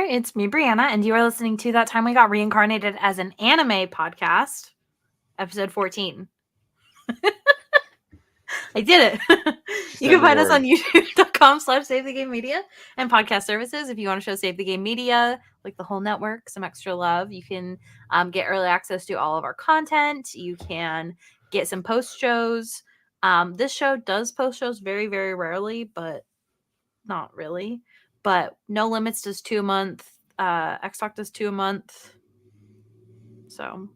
it's me, Breanna, and you are listening to That Time We Got Reincarnated as an Anime Podcast, episode 14. I did it. You can find us on youtube.com/SaveTheGameMedia and podcast services. If you want to show Save the Game Media, like the whole network, some extra love, you can get early access to all of our content. You can get some post shows. This show does post shows very, very rarely, but not really. But No Limits does 2 a month. X-Talk does 2 a month. So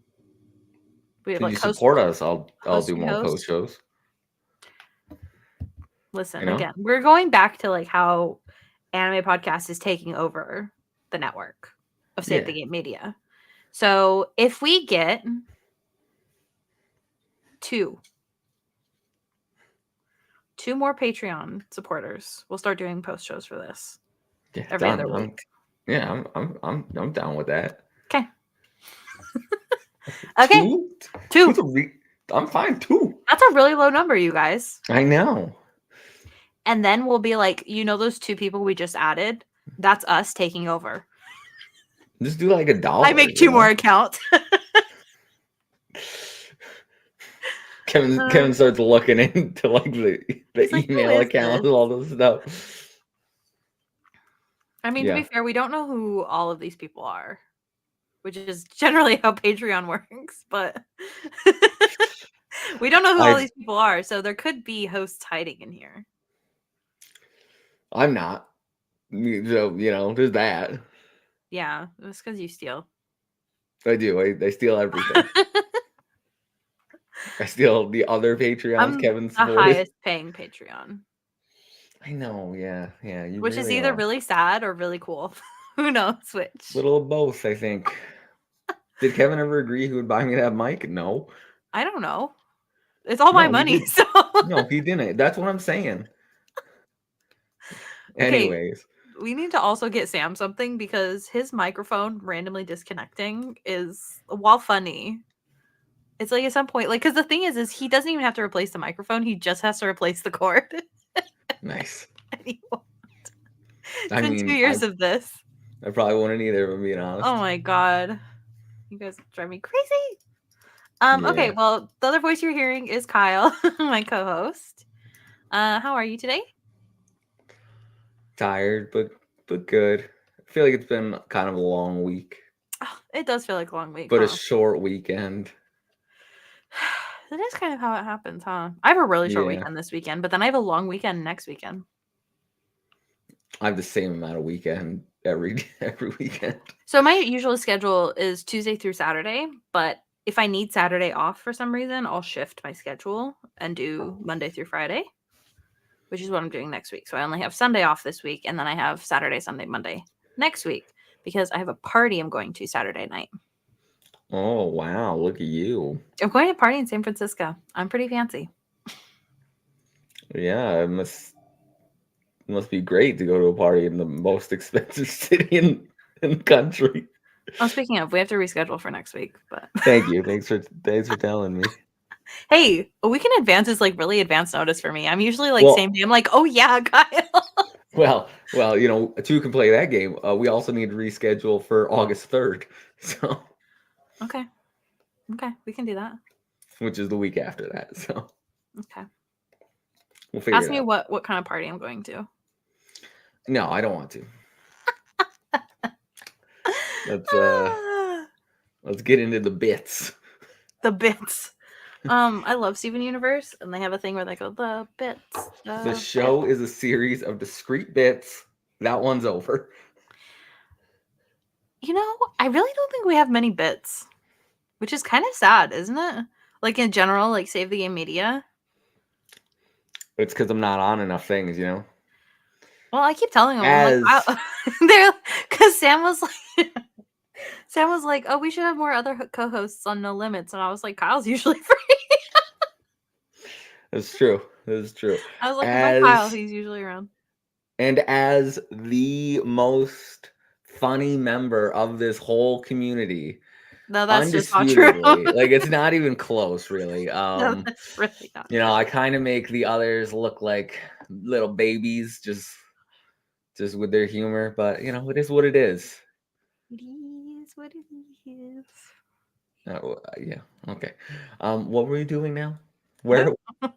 we have If you support us, I'll do more post shows. Listen, again, we're going back to like how Anime Podcast is taking over the network of Save the Game Media. So if we get two more Patreon supporters, we'll start doing post shows for this every other week. I'm down with that. Okay. Okay. Two. I'm fine. 2. That's a really low number, you guys. I know. And then we'll be like, those 2 people we just added? That's us taking over. Just do like $1. I make 2 more accounts. Kevin starts looking into like the email account and all this stuff. I mean, to be fair, we don't know who all of these people are, which is generally how Patreon works, but we don't know who all these people are, so there could be hosts hiding in here. I'm not. So, there's that. Yeah, it's because you steal. I do. I steal everything. I steal the other Patreons Kevin's the highest paying Patreon. I know, yeah. Which really is either really sad or really cool. Who knows which? Little of both, I think. Did Kevin ever agree he would buy me that mic? No. I don't know. It's all my money, so... No, he didn't. That's what I'm saying. Anyways. We need to also get Sam something because his microphone randomly disconnecting is, while funny, it's like at some point, like, because the thing is he doesn't even have to replace the microphone. He just has to replace the cord. Nice. And he won't. It's been 2 years of this. I probably wouldn't either, if I'm being honest. Oh my God. You guys drive me crazy. Okay, well, the other voice you're hearing is Kyle, my co-host. How are you today? Tired, but good. I feel like it's been kind of a long week. Oh, it does feel like a long week, but a short weekend. That is kind of how it happens, huh? I have a really short weekend this weekend, but then I have a long weekend next weekend. I have the same amount of weekend every weekend. So my usual schedule is Tuesday through Saturday, but if I need Saturday off for some reason, I'll shift my schedule and do Monday through Friday, which is what I'm doing next week. So I only have Sunday off this week, and then I have Saturday, Sunday, Monday next week because I have a party I'm going to Saturday night. Oh, wow. Look at you. I'm going to a party in San Francisco. I'm pretty fancy. Yeah, it must be great to go to a party in the most expensive city in the country. Oh, speaking of, we have to reschedule for next week. But thank you. Thanks for telling me. Hey, a week in advance is like really advanced notice for me. I'm usually like same day. I'm like, oh yeah, Kyle. Well, 2 can play that game. We also need to reschedule for August 3rd. So. Okay, we can do that. Which is the week after that. So. Okay. We'll figure Ask me what kind of party I'm going to. No, I don't want to. Let's get into the bits. The bits. I love Steven Universe, and they have a thing where they go, the bits. The show is a series of discrete bits. That one's over. I really don't think we have many bits, which is kind of sad, isn't it? Like in general, like Save the Game Media. It's because I'm not on enough things, Well, I keep telling them, they're because Sam was like, oh, we should have more other co-hosts on No Limits, and I was like, Kyle's usually free. That's true. I was like, Kyle, he's usually around. And as the most funny member of this whole community, no, that's just not true. Like, it's not even close, really. No, that's really not. I kind of make the others look like little babies, just just with their humor. But it is what it is. It is what it is. Yeah. Okay. What were you doing now? Where? What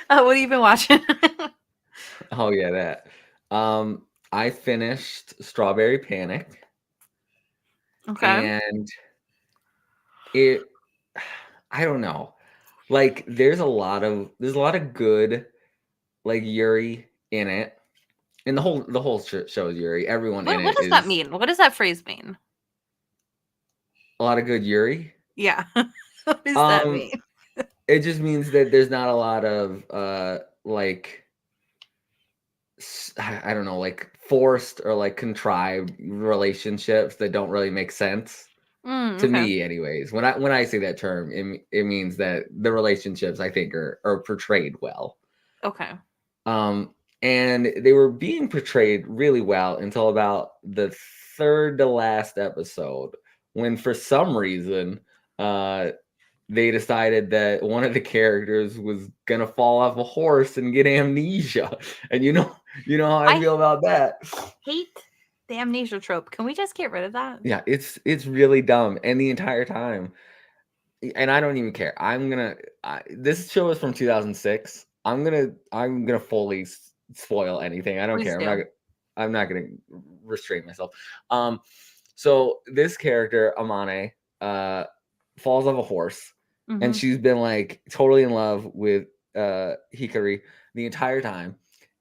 have you been watching? Oh yeah, that. I finished Strawberry Panic, Okay. and it. I don't know. Like, there's a lot of good, like, Yuri in it, and the whole show is Yuri. Everyone in What it does that is mean? What does that phrase mean? a lot of good Yuri. Yeah. What does that Um, mean? it just means that there's not a lot of like I don't know, like forced or like contrived relationships that don't really make sense to Okay. me, anyways. When I say that term, it means that the relationships, I think, are portrayed well. Okay. Um, and they were being portrayed really well until about the third to last episode, when for some reason uh they decided that one of the characters was gonna fall off a horse and get amnesia. And you know how I I feel about that. hate the amnesia trope. Can we just get rid of that? Yeah, it's really dumb. And the entire time, and I don't even care. This show is from 2006. I'm gonna fully spoil anything. I don't Please care. do. I'm not gonna restrain myself. Um, so this character Amane falls off a horse, and Mm-hmm. she's been like totally in love with Hikari the entire time.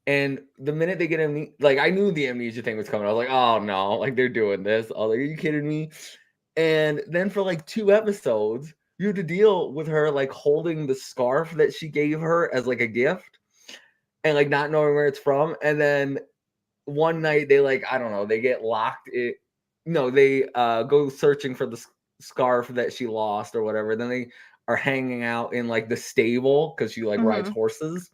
And the minute they get like, I knew the amnesia thing was coming. I was like, oh no, like they're doing this. I was like, are you kidding me? And then for like 2 episodes, you have to deal with her like holding the scarf that she gave her as like a gift, and like not knowing where it's from. And then one night they, like, I don't know, they get locked it. No, they go searching for the scarf that she lost or whatever. Then they are hanging out in like the stable because she like rides Mm-hmm. horses.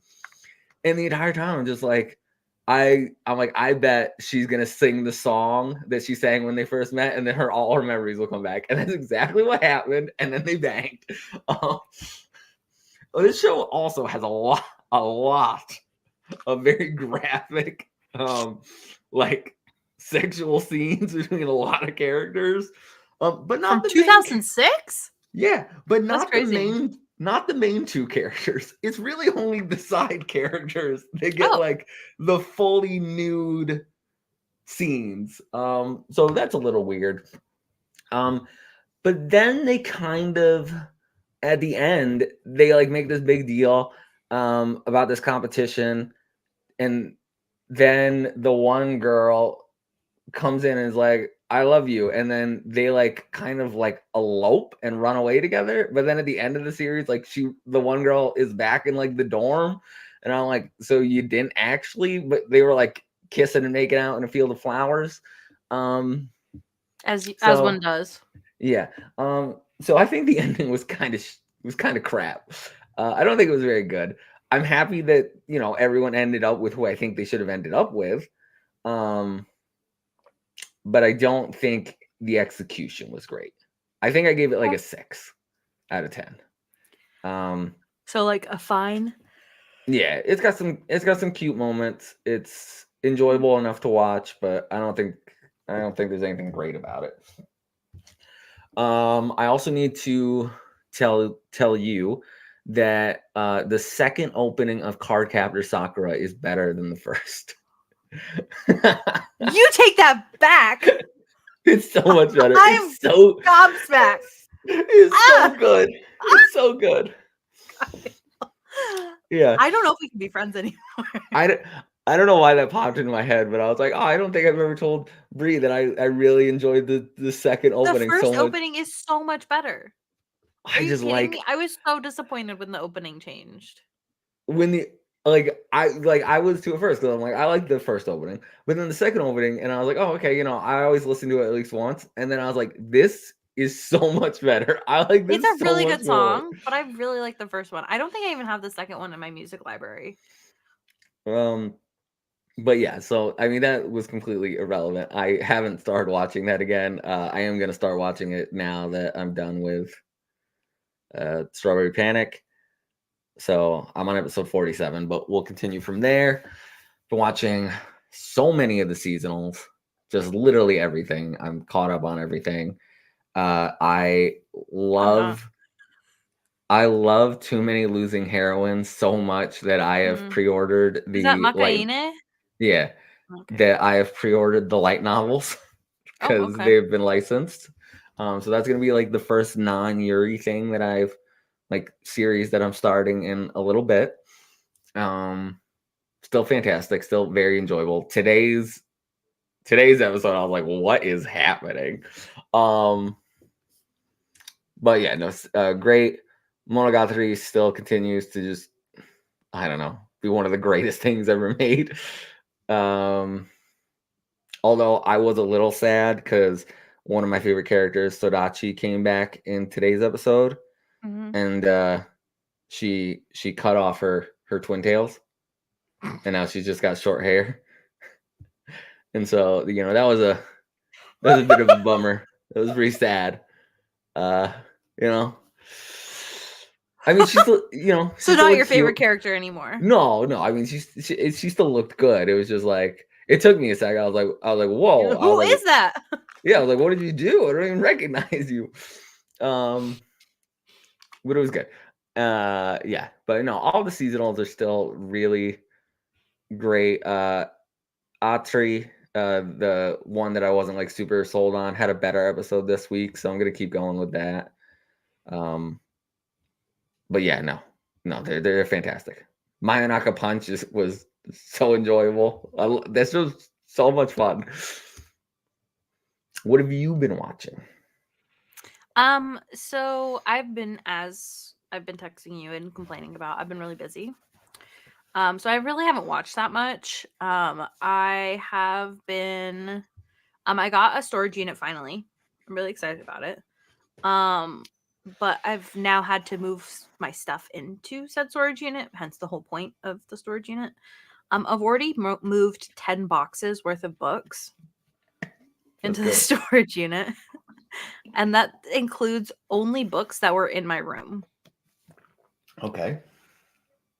And the entire time I'm just like, I'm like, I bet she's gonna sing the song that she sang when they first met, and then all her memories will come back. And that's exactly what happened. And then they banged. Um, this show also has a lot of very graphic, like, sexual scenes between a lot of characters, but not From the main. 2006? Yeah, but That's crazy. not the main two characters. It's really only the side characters that get Oh. like the fully nude scenes. So that's a little weird. But then they kind of, at the end, they like make this big deal about this competition, and then the one girl comes in and is like, I love you. And then they like kind of like elope and run away together. But then at the end of the series, like, the one girl is back in like the dorm. And I'm like, so you didn't actually, but they were like kissing and making out in a field of flowers. Um, As one so does. yeah. So I think the ending was kind of crap. I don't think it was very good. I'm happy that, everyone ended up with who I think they should have ended up with. Um, but I don't think the execution was great. I think I gave it like a 6 out of 10. So like a fine. Yeah, it's got some cute moments. It's enjoyable enough to watch, but I don't think there's anything great about it. I also need to tell you that the second opening of Cardcaptor Sakura is better than the first. You take that back. It's so much better. I'm gobsmacked. It's so Ah! good. It's so good. Yeah. I don't know if we can be friends anymore. I don't know why that popped into my head, but I was like, oh, I don't think I've ever told Bree that I really enjoyed the second The opening so first much. opening is so much better. Are I you just kidding like me? I was so disappointed when the opening changed. when I was too at first, because I'm like, I like the first opening, but then the second opening, and I was like, oh, okay, I always listen to it at least once, and then I was like, this is so much better. I like It's this a so really much good more. song, but I really like the first one. I don't think I even have the second one in my music library. But yeah, so I mean, that was completely irrelevant. I haven't started watching that again. I am gonna start watching it now that I'm done with Strawberry Panic. So I'm on episode 47, but we'll continue from there. Been watching so many of the seasonals, just literally everything. I'm caught up on everything. I love Too Many Losing Heroines so much that I have pre-ordered Is that the light. Macaine? Yeah, Okay. that I have pre-ordered the light novels Oh, because okay. they've been licensed. So that's gonna be like the first non-Yuri thing that I've like series that I'm starting in a little bit. Still fantastic, still very enjoyable. Today's episode, I was like, what is happening? But yeah, no, great. Monogatari still continues to just, I don't know, be one of the greatest things ever made. Although I was a little sad because one of my favorite characters, Sodachi, came back in today's episode, and she cut off her twin tails, and now she's just got short hair. And so that was a bit of a bummer. It was pretty sad. You know, I mean, she's still she So still not your looked cute. favorite character anymore. No, I mean, she still looked good. It was just like it took me a second. I was like, whoa. Who is that? Yeah, I was like, what did you do? I don't even recognize you. But it was good. Yeah, but no, all the seasonals are still really great. Atri, the one that I wasn't like super sold on, had a better episode this week, so I'm gonna keep going with that. But yeah, no, they're fantastic. Mayonaka Punch was so enjoyable. This was so much fun. What have you been watching? So I've been texting you and complaining about, I've been really busy. So I really haven't watched that much. I have been, I got a storage unit finally. I'm really excited about it. But I've now had to move my stuff into said storage unit, hence the whole point of the storage unit. I've already moved 10 boxes worth of books into the storage unit. And that includes only books that were in my room. Okay.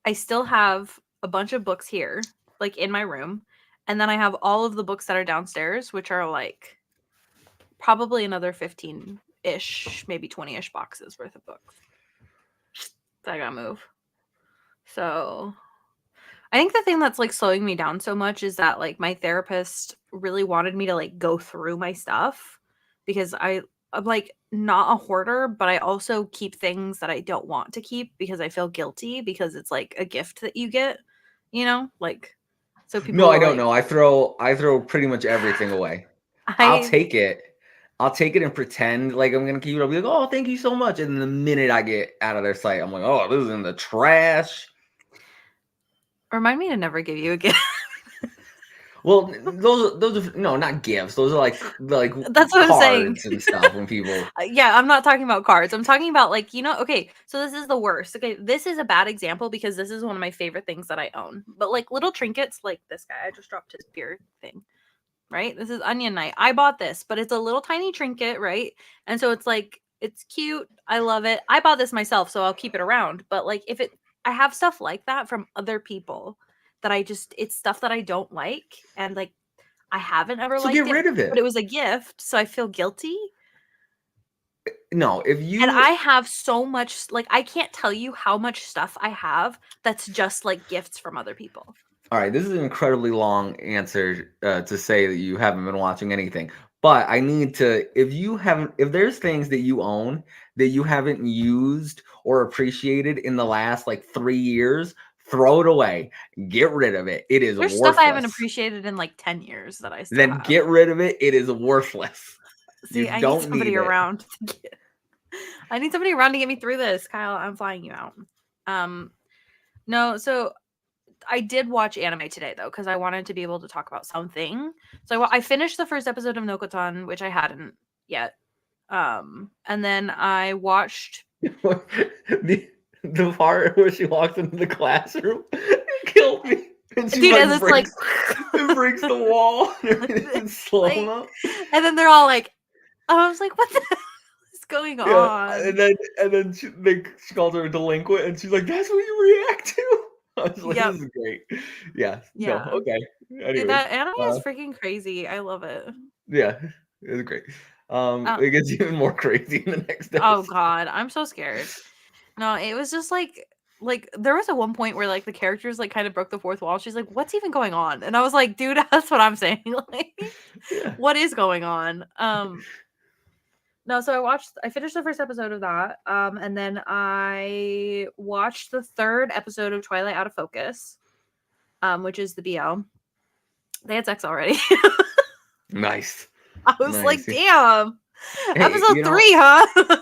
I still have a bunch of books here, like in my room. And then I have all of the books that are downstairs, which are like probably another 15-ish, maybe 20-ish boxes worth of books that I gotta move. So I think the thing that's like slowing me down so much is that like my therapist really wanted me to like go through my stuff because I'm like not a hoarder, but I also keep things that I don't want to keep because I feel guilty because it's like a gift that you get, like so people. No, I don't know. I throw pretty much everything away. I'll take it and pretend like I'm gonna keep it. I'll be like, oh, thank you so much. And the minute I get out of their sight, I'm like, oh, this is in the trash. Remind me to never give you a gift. Well, those are no, not gifts. Those are like that's what I'm saying. Cards and stuff when people. Yeah, I'm not talking about cards. I'm talking about like okay. So this is the worst. Okay, this is a bad example because this is one of my favorite things that I own. But like little trinkets, like this guy, I just dropped his beer thing. Right, this is Onion Night. I bought this, but it's a little tiny trinket, right? And so it's like it's cute. I love it. I bought this myself, so I'll keep it around. But like I have stuff like that from other people that it's stuff that I don't like, and like I haven't ever liked it. So get rid of it. But it was a gift, so I feel guilty. No, if you and I have so much, like I can't tell you how much stuff I have that's just like gifts from other people. All right, this is an incredibly long answer to say that you haven't been watching anything. But I need to, if there's things that you own that you haven't used or appreciated in the last like 3 years, throw it away. Get rid of it. It is There's worthless. stuff I haven't appreciated in like 10 years that I still have. Get rid of it. It is worthless. See, I need somebody around. I need somebody around to get me through this. Kyle, I'm flying you out. No, so I did watch anime today though, because I wanted to be able to talk about something. So I finished the first episode of Nokotan, which I hadn't yet. And then I watched the part where she walks into the classroom killed me. And she breaks the wall and slow-mo. And then they're all like, I was like, what the hell is going on? And then she calls her a delinquent, and she's like, that's what you react to? I was like, Yep. this is great. Yeah. So Yeah. okay. Anyways, That anime uh, is freaking crazy. I love it. yeah, it was great. Uh, It gets even more crazy in the next oh episode. god, I'm so scared. No, it was just like there was at one point where like the characters like kind of broke the fourth wall. She's like, "What's even going on?" And I was like, "Dude, that's what I'm saying. Like, Yeah. what is going on?" No, so I finished the first episode of that. And then I watched the third episode of Twilight Out of Focus, which is the BL. They had sex already. Nice. I was like, Nice. damn. Hey, Episode 3, huh?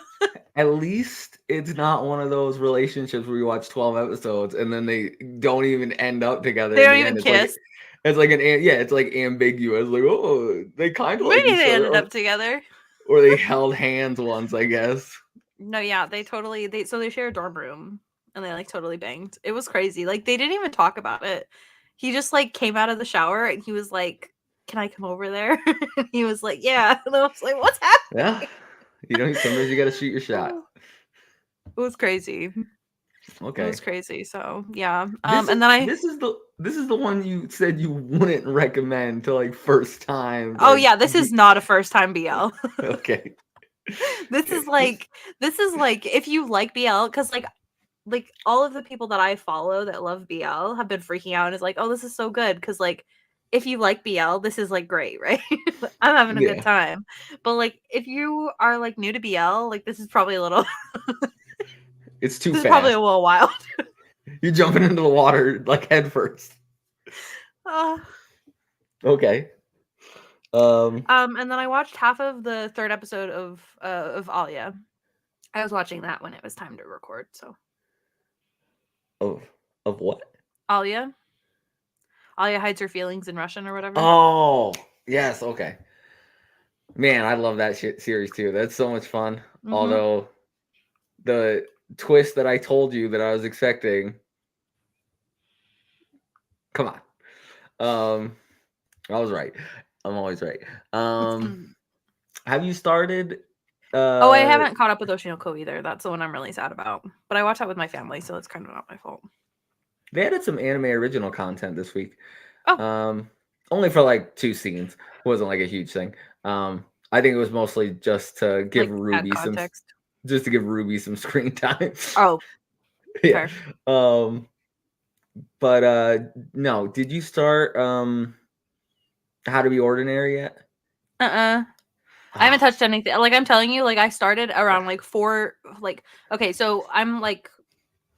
at least it's not one of those relationships where you watch 12 episodes and then they don't even end up together They in don't the even end. kiss. It's like it's like ambiguous. Like, oh, they kind of like Maybe each they other, ended up together. or they held hands once, I guess. No, yeah, they share a dorm room and they like totally banged. It was crazy. Like they didn't even talk about it. He just like came out of the shower and he was like, "Can I come over there?" And he was like, "Yeah." And I was like, "What's Yeah. happening?" Sometimes you got to shoot your shot. Oh, it was crazy. It Okay. was crazy. So yeah. This is And then this is the one you said you wouldn't recommend to like first time. oh Like, yeah, this is not a first time BL. okay. This is like if you like BL, because like all of the people that I follow that love BL have been freaking out and is like, oh, this is so good because like if you like BL, this is like great, right? I'm having a good Yeah. time. But like if you are like new to BL, like this is probably a little It's too this is probably fast. a little wild. You're jumping into the water like head first. Uh, Okay. and then I watched half of the third episode of Alia. I was watching that when it was time to record, so Of what? Alia. Alia hides her feelings in Russian or whatever. Oh, yes. Okay. Man, I love that shit series too. That's so much fun. Mm-hmm. Although the twist that I told you that I was expecting. Come on. I was right. I'm always right. Have you started Oh, I haven't caught up with Oshinoko either. That's the one I'm really sad about. But I watch that with my family, so it's kind of not my fault. They added some anime original content this week. Oh. Only for like 2 scenes. It wasn't like a huge thing. I think it was mostly just to give Like, add Ruby context. some screen time. Oh, Yeah. fair. But no, did you start How to Be Ordinary yet? I haven't touched anything. Like I'm telling you, like I started around like 4. Like okay, so I'm like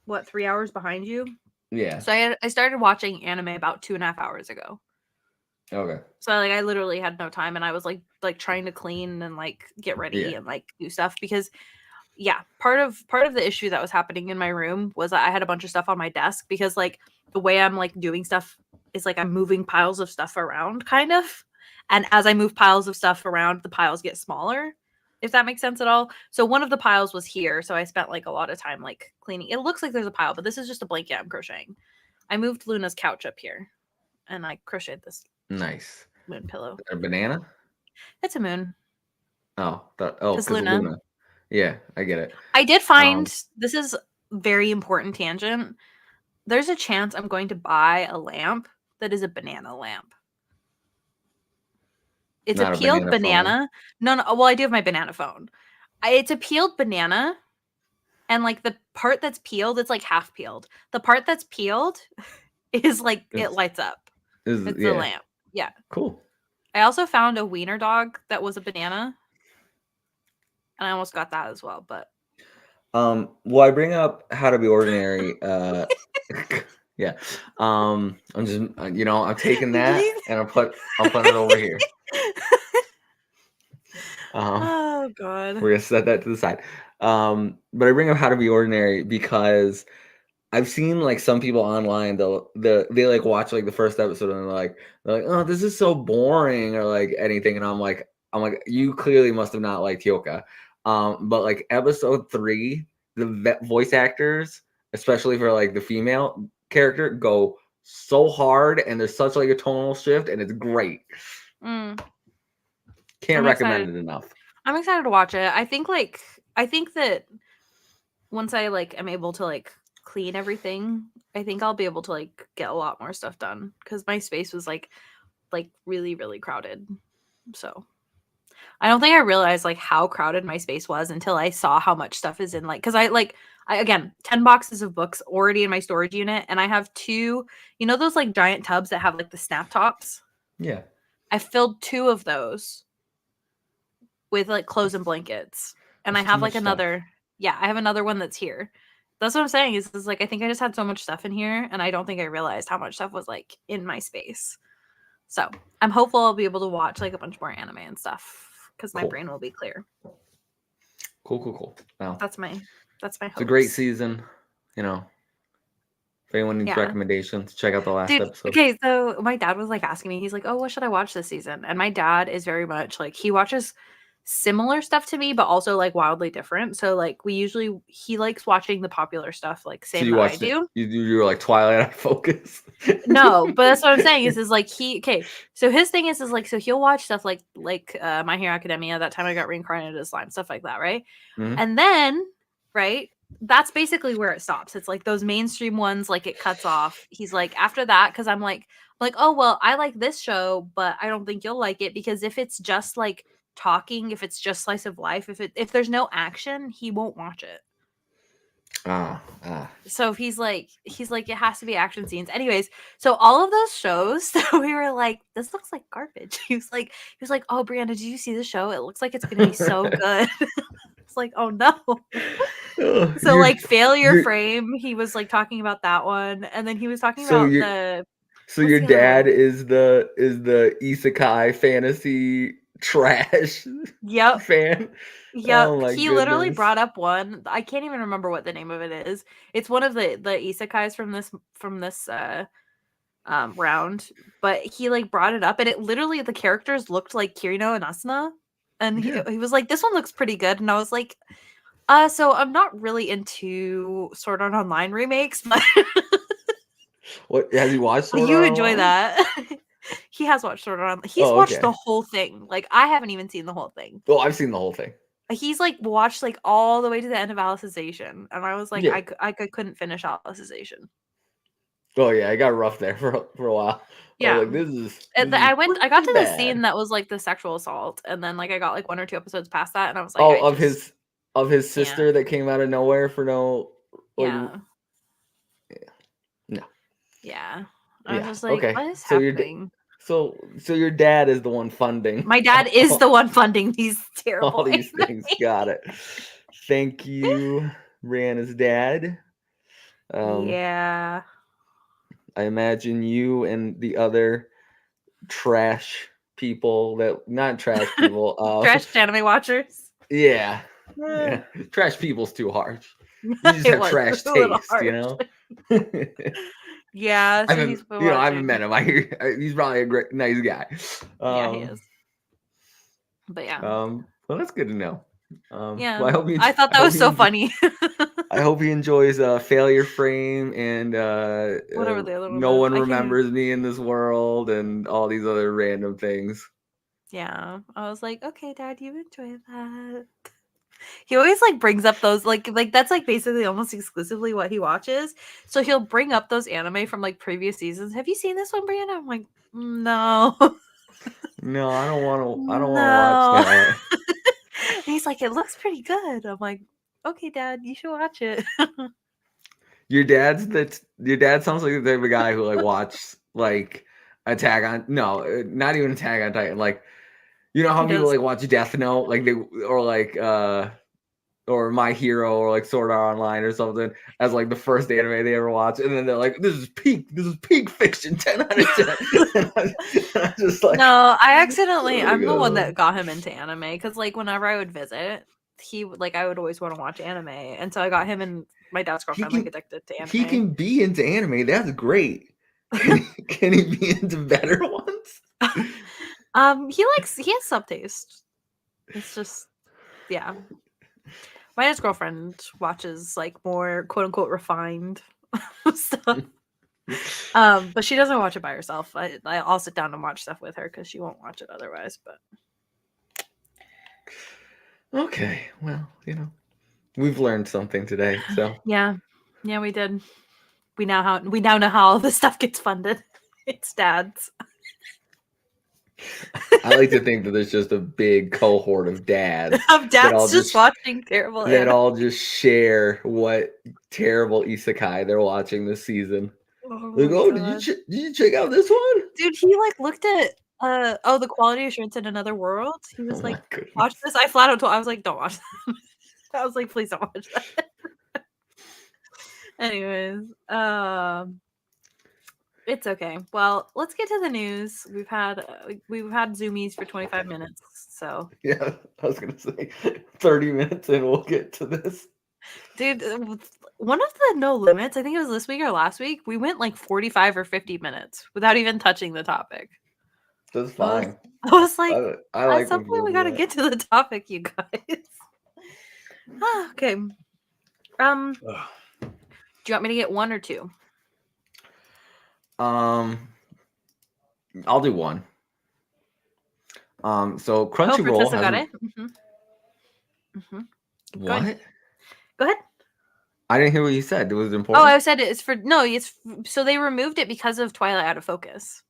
what 3 hours behind you. Yeah. So I started watching anime about 2.5 hours ago. Okay. So like I literally had no time, and I was like trying to clean and like get ready and like do stuff because yeah, part of the issue that was happening in my room was that I had a bunch of stuff on my desk because like the way I'm like doing stuff is like I'm moving piles of stuff around kind of. And as I move piles of stuff around, the piles get smaller, if that makes sense at all. So one of the piles was here, so I spent like a lot of time like cleaning. It looks like there's a pile, but this is just a blanket I'm crocheting. I moved Luna's couch up here and I crocheted this Nice. moon pillow. A banana? It's a moon. Because Luna. Luna. Yeah, I get it. I did find this is very important tangent. There's a chance I'm going to buy a lamp that is a banana lamp. It's a peeled banana. No, well, I do have my banana phone. It's a peeled banana, and like the part that's peeled, it's like half peeled. The part that's peeled is like it lights up. It's the lamp. Yeah. Cool. I also found a wiener dog that was a banana, and I almost got that as well. But well, I bring up How to Be Ordinary. Yeah. I'm just I'm taking that and I'll put it over here. Oh god. We're gonna set that to the side. But I bring up How to Be Ordinary because I've seen like some people online they like watch like the first episode and they're like, oh, this is so boring or like anything, and I'm like you clearly must have not liked Hyoka. But like episode 3, the voice actors, especially for like the female character, go so hard and there's such like a tonal shift and it's great. Can't recommend it enough. I'm excited to watch it. I think that once I like am able to like clean everything, I think I'll be able to like get a lot more stuff done because my space was like really really crowded. So I don't think I realized like how crowded my space was until I saw how much stuff is in like because I again 10 boxes of books already in my storage unit, and I have two, you know, those like giant tubs that have like the snap tops. Yeah. I filled two of those with like clothes and blankets, and I That's too have much like stuff. another. Yeah, I have another one that's here. That's what I'm saying is like I think I just had so much stuff in here, and I don't think I realized how much stuff was like in my space. So I'm hopeful I'll be able to watch like a bunch more anime and stuff because my Cool. brain will be clear. Cool. Well, That's my it's a great hopes. season. You know, if anyone needs Yeah. recommendations, check out the last Dude, episode. okay, so my dad was like asking me, he's like, "Oh, what should I watch this season?" And my dad is very much like he watches similar stuff to me, but also like wildly different. So like he likes watching the popular stuff, like So same you that I watched it. do. You were like Twilight on Focus. No, but that's what I'm saying is like okay. So his thing is like so he'll watch stuff like My Hero Academia. That time I got reincarnated as slime, stuff like that, right? Mhm. And then right, that's basically where it stops. It's like those mainstream ones, like it cuts off. He's like after that because I'm like oh well, I like this show, but I don't think you'll like it because if it's just like talking, if it's just slice of life, if there's no action, he won't watch it. Ah. So he's like it has to be action scenes anyways. So all of those shows that we were like this looks like garbage. He was like oh Brianna, did you see the show? It looks like it's gonna be so good. It's like oh no. Oh, So like Failure Frame, he was like talking about that one, and then he was talking so about you the so what's your the other dad one? is the isekai fantasy trash Yep. fan. Yep, Oh my he literally goodness. brought up one. I can't even remember what the name of it is. It's one of the isekais from this round, but he like brought it up, and it literally the characters looked like Kirino and Asuna, and Yeah. he was like, "This one looks pretty good," and I was like, so I'm not really into Sword Art Online remakes, but What has he watched Sword you Art enjoy Online? that." He has watched Sword Art Online. He's Oh, watched the okay. whole thing. Like I haven't even seen the whole thing. Well, I've seen the whole thing. He's like watched like all the way to the end of Alicization, and I was like, Yeah. I couldn't finish Alicization. Oh yeah, I got rough there for a while. I was Yeah, like, this is I got pretty to the scene bad. that was like the sexual assault, and then like I got like one or two episodes past that, and I was like, Oh, I just of his can't. sister that came out of nowhere for no like Yeah, no. yeah. I was Yeah. just like, Okay. what is So happening? so your dad is the one funding My dad is the one funding these all terrible these things. anime. Got it. Thank you, Rihanna's dad. Um, Yeah, I imagine you and the other trash people that not trash people. trash anime watchers. Yeah, Eh, yeah. Trash people's too harsh. You just it have was trash a little taste, you harsh. know. Yeah, so he's been I haven't met watching. him. I hear he's probably a great, nice guy. Yeah, he Um, is. But yeah, well, that's good to know. yeah. Well, I thought that was so funny. I hope he enjoys Failure Frame and Whatever the other one No is, One I can't even. Remembers Me in This World and all these other random things. Yeah, I was like, okay, Dad, you enjoy that. He always like brings up those like that's like basically almost exclusively what he watches. So he'll bring up those anime from like previous seasons. Have you seen this one, Brianna? I'm like, no, No, I don't want to. I don't want to watch no. that. And he's like, it looks pretty good. I'm like, okay, Dad, you should watch it. Your dad sounds like the type of guy who like watches like Attack on no, not even Attack on Titan. Like you know He how people does. like watch Death Note, like they or like or My Hero or like Sword Art Online or something as like the first anime they ever watch, and then they're like, this is peak fiction, 10 out of 10. And I'm just like, No, oh my I'm the one god. that got him into anime because like whenever I would visit, I would always want to watch anime, and so I got him and my dad's He girlfriend like can addicted to he anime. can be into anime. That's great. Can he be into better ones? He has sub taste. It's just yeah. My dad's girlfriend watches like more quote unquote refined stuff. But she doesn't watch it by herself. I'll sit down and watch stuff with her because she won't watch it otherwise. But Okay, well, we've learned something today. So yeah, we did. we now know how all this stuff gets funded. It's dads. I like to think that there's just a big cohort of dads Of that all dads just watching terrible that anime. all just share what terrible isekai they're watching this season. Oh Like, my oh, God. did you check out this one? Dude, he like looked at the quality assurance in Another World. He was Oh like, my goodness. watch this. I flat out told I was like, don't watch that. I was like, please don't watch that. Anyways, it's okay. Well, let's get to the news. We've had zoomies for 25 minutes, so Yeah, I was gonna say 30 minutes and we'll get to this. dude, one of the no limits, I think it was this week or last week, we went like 45 or 50 minutes without even touching the topic. That's fine. I was like, I like at some when point we people gotta do get to the topic, you guys. Okay. that. Do you want me to get one or two? I'll do one. So Oh, Crunchyroll Francesco has got it. what? Go ahead. I didn't hear what you said. It was Oh, important. I said it's for no. It's so they removed it because of Twilight Out of Focus.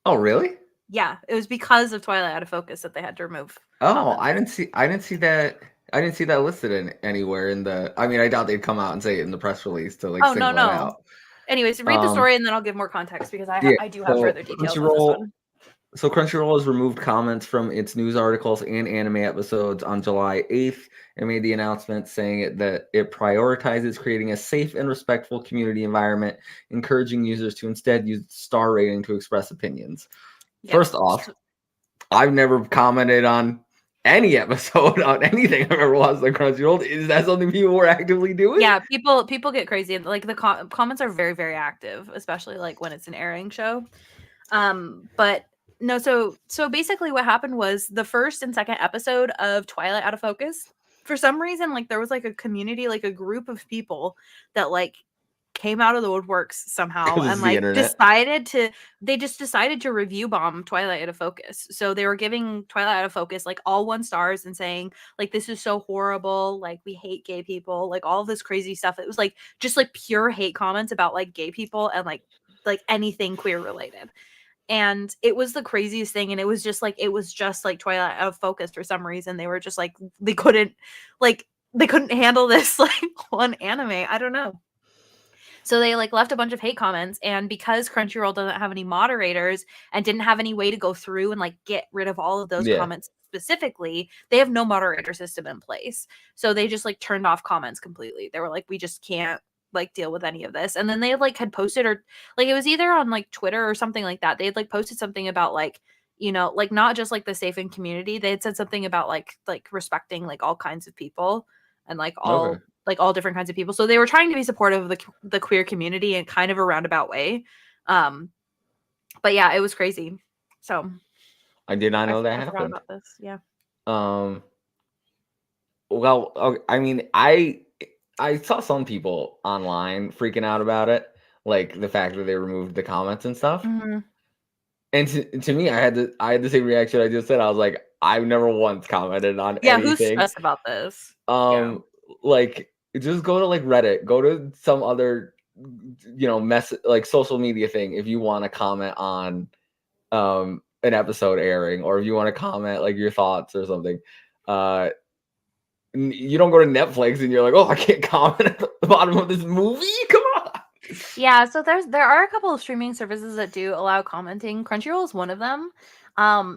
Oh, really? Yeah, it was because of Twilight Out of Focus that they had to remove. Oh, comments. I didn't see that. I didn't see that listed in anywhere in the. I mean, I doubt they'd come out and say it in the press release to like Oh single no. it out. Anyways, read the story and then I'll give more context because Yeah, I do have so further details on this one. So Crunchyroll has removed comments from its news articles and anime episodes on July 8th and made the announcement saying that it prioritizes creating a safe and respectful community environment, encouraging users to instead use star rating to express opinions. Yeah. First off, I've never commented on any episode on anything I've ever watched on Crunchyroll. Is that something people were actively doing? Yeah, people get crazy. Like the comments are very, very active, especially like when it's an airing show. But no, so basically what happened was the first and second episode of Twilight Out of Focus, for some reason, like there was like a community, like a group of people that like came out of the woodworks somehow and like decided to review bomb Twilight Out of Focus. So they were giving Twilight Out of Focus like all 1 stars and saying like this is so horrible, like we hate gay people, like all this crazy stuff. It was like just like pure hate comments about like gay people and like anything queer related. And it was the craziest thing, and it was just like Twilight Out of Focus. For some reason they were just like they couldn't handle this like one anime. I don't know. So they like left a bunch of hate comments, and because Crunchyroll doesn't have any moderators and didn't have any way to go through and like get rid of all of those comments specifically, they have no moderator system in place. So they just like turned off comments completely. They were like, we just can't like deal with any of this. And then they like had posted, or like it was either on like Twitter or something like that. They had like posted something about like, you know, like not just like the safe in community. They had said something about like respecting like all kinds of people and like all all different kinds of people. So they were trying to be supportive of the queer community in kind of a roundabout way. But yeah, it was crazy. So I did not know that happened. About this. Yeah. Well, I mean, I saw some people online freaking out about it, like the fact that they removed the comments and stuff. Mm-hmm. And to me, I had the same reaction I just said. I was like, I've never once commented on anything. Who's stressed about this? Like just go to like Reddit, go to some other, you know, like social media thing if you want to comment on an episode airing, or if you want to comment like your thoughts or something. You don't go to Netflix and you're like, oh, I can't comment at the bottom of this movie. Come on. Yeah, so there are a couple of streaming services that do allow commenting. Crunchyroll is one of them.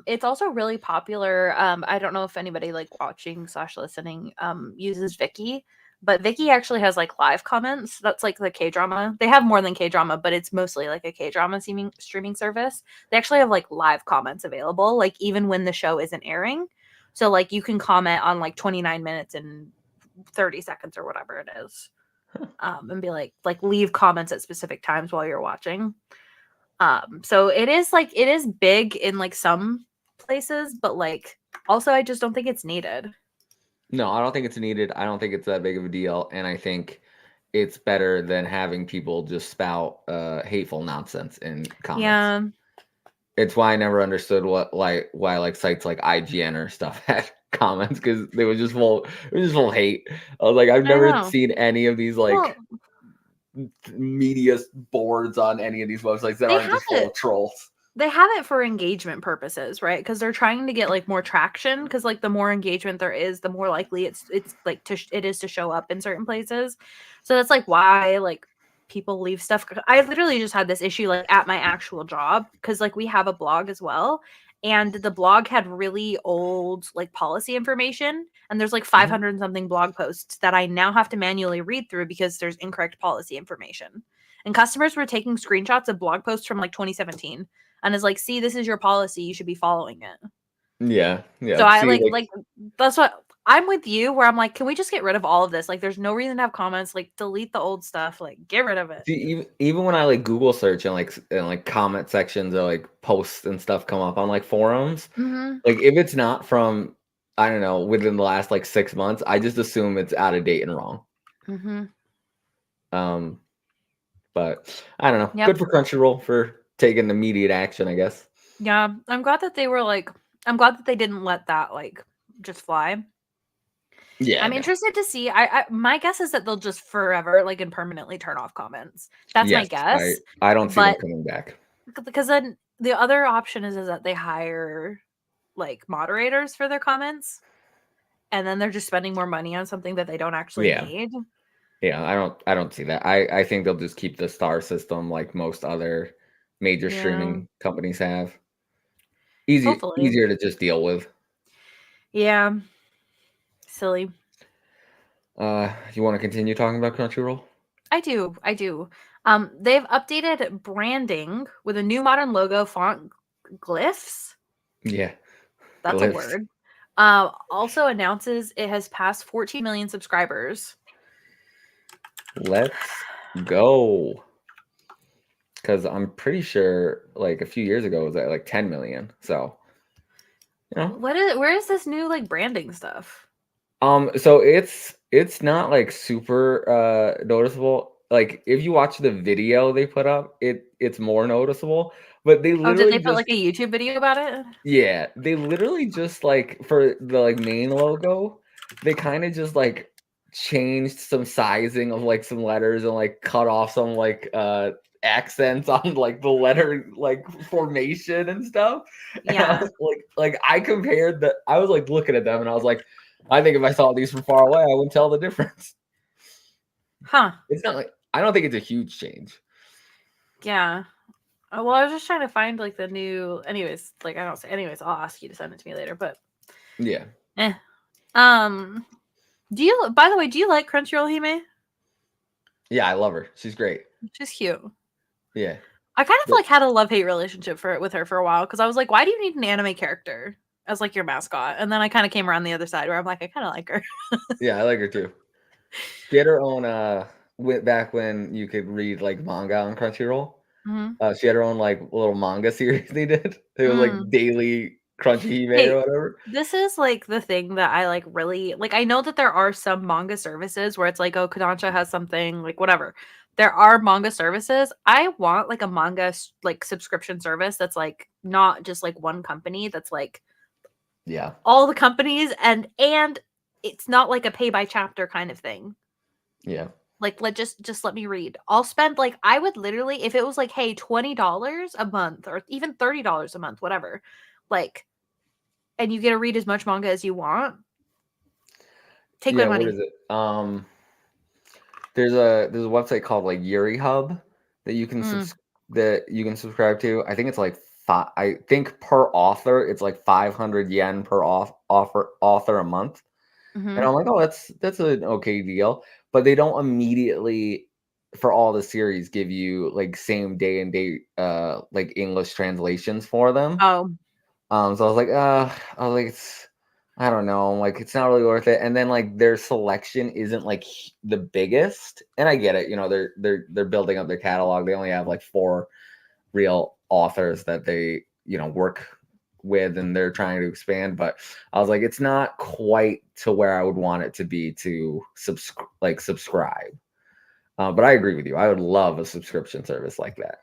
It's also really popular. I don't know if anybody like watching / listening uses Viki, but Viki actually has like live comments. That's like the K-drama. They have more than K-drama, but it's mostly like a K-drama streaming service. They actually have like live comments available, like even when the show isn't airing. So like you can comment on like 29 minutes and 30 seconds or whatever it is. And be like leave comments at specific times while you're watching. So it is big in like some places, but like also I just don't think it's needed. No, I don't think it's needed. I don't think it's that big of a deal, and I think it's better than having people just spout hateful nonsense in comments. Yeah. It's why I never understood why like sites like IGN or stuff had comments, because they were just full hate. I was like, I've never seen any of these like media boards on any of these websites that They aren't have just full it. of trolls. They have it for engagement purposes, right? Because they're trying to get like more traction. Because like the more engagement there is, the more likely it's like it is to show up in certain places. So that's like why like people leave stuff. I literally just had this issue like at my actual job because like we have a blog as well, and the blog had really old like policy information, and there's like 500 and something blog posts that I now have to manually read through because there's incorrect policy information. And customers were taking screenshots of blog posts from like 2017 and is like, see, this is your policy, you should be following it. Yeah, So yeah. I See, like that's what I'm with you where I'm like, can we just get rid of all of this? Like there's no reason to have comments, like delete the old stuff, like get rid of it. see, even when I like Google search and like comment sections or like posts and stuff come up on like forums, Mm-hmm. like if it's not from, I don't know, within the last like 6 months, I just assume it's out of date and wrong. Mm-hmm. Um, but I don't know. Yep. Good for Crunchyroll for taking immediate action, I guess. Yeah. I'm glad that they were like I'm glad that they didn't let that like just fly. Yeah, I'm no. interested to see. I my guess is that they'll just forever like and permanently turn off comments. That's my Yes, guess. I don't see them But coming back. because then the other option is that they hire like moderators for their comments and then they're just spending more money on something that they don't actually Yeah. need. Yeah, I don't see that. I think they'll just keep the star system like most other major Yeah. streaming companies have. Hopefully. Easier to just deal with. Yeah. Silly. You want to continue talking about Crunchyroll? I do. I do. They've updated branding with a new modern logo, font, glyphs. Yeah, That's a glyphs. word. Also announces it has passed 14 million subscribers. Let's go. Because I'm pretty sure like a few years ago it was at like 10 million. So, you know. Where is this new like branding stuff? So it's not like super noticeable. Like if you watch the video they put up, it's more noticeable. But they Oh, did literally they put just, like a YouTube video about it? yeah, they literally just like for the like main logo, they kind of just like changed some sizing of like some letters and like cut off some like accents on like the letter like formation and stuff. And I Yeah. was like I compared the I was like looking at them and I was like, I think if I saw these from far away, I wouldn't tell the difference. Huh. It's not like I don't think it's a huge change. Yeah. Well, I was just trying to find like the new. Anyways, like I don't say. Anyways, I'll ask you to send it to me later. But Yeah. eh. Um. Do you? By the way, do you like Crunchyroll Hime? Yeah, I love her. She's great. She's cute. Yeah. I kind of But like had a love hate relationship with her for a while because I was like, why do you need an anime character as like your mascot? And then I kind of came around the other side where I'm like, I kind of like her. yeah, I like her too. She had her own went back when you could read like manga on Crunchyroll. Mm-hmm. She had her own like little manga series they did. It was like Mm. daily Crunchy Hime Hey, or whatever. this is like the thing that I like really like. I know that there are some manga services where it's like, oh, Kodansha has something, like whatever. There are manga services. I want like a manga like subscription service that's like not just like one company, that's like Yeah. all the companies and it's not like a pay by chapter kind of thing. Yeah. Like just let me read. I'll spend like I would literally if it was like, hey, $20 a month or even $30 a month, whatever. Like and you get to read as much manga as you want. Take my Yeah, what money. is it? There's a website called like Yuri Hub that you can Mm, subscribe to. I think it's like I think per author it's like 500 yen per author a month. And mhm. I'm like, oh, that's an okay deal. But they don't immediately for all the series give you like same day and date like English translations for them. Oh, So I was like, I don't know, like it's not really worth it. And then like their selection isn't like the biggest, and I get it. You know, they're building up their catalog. They only have like 4 real authors that they work with, and they're trying to expand. But I was like, it's not quite to where I would want it to be to subscribe. But I agree with you. I would love a subscription service like that.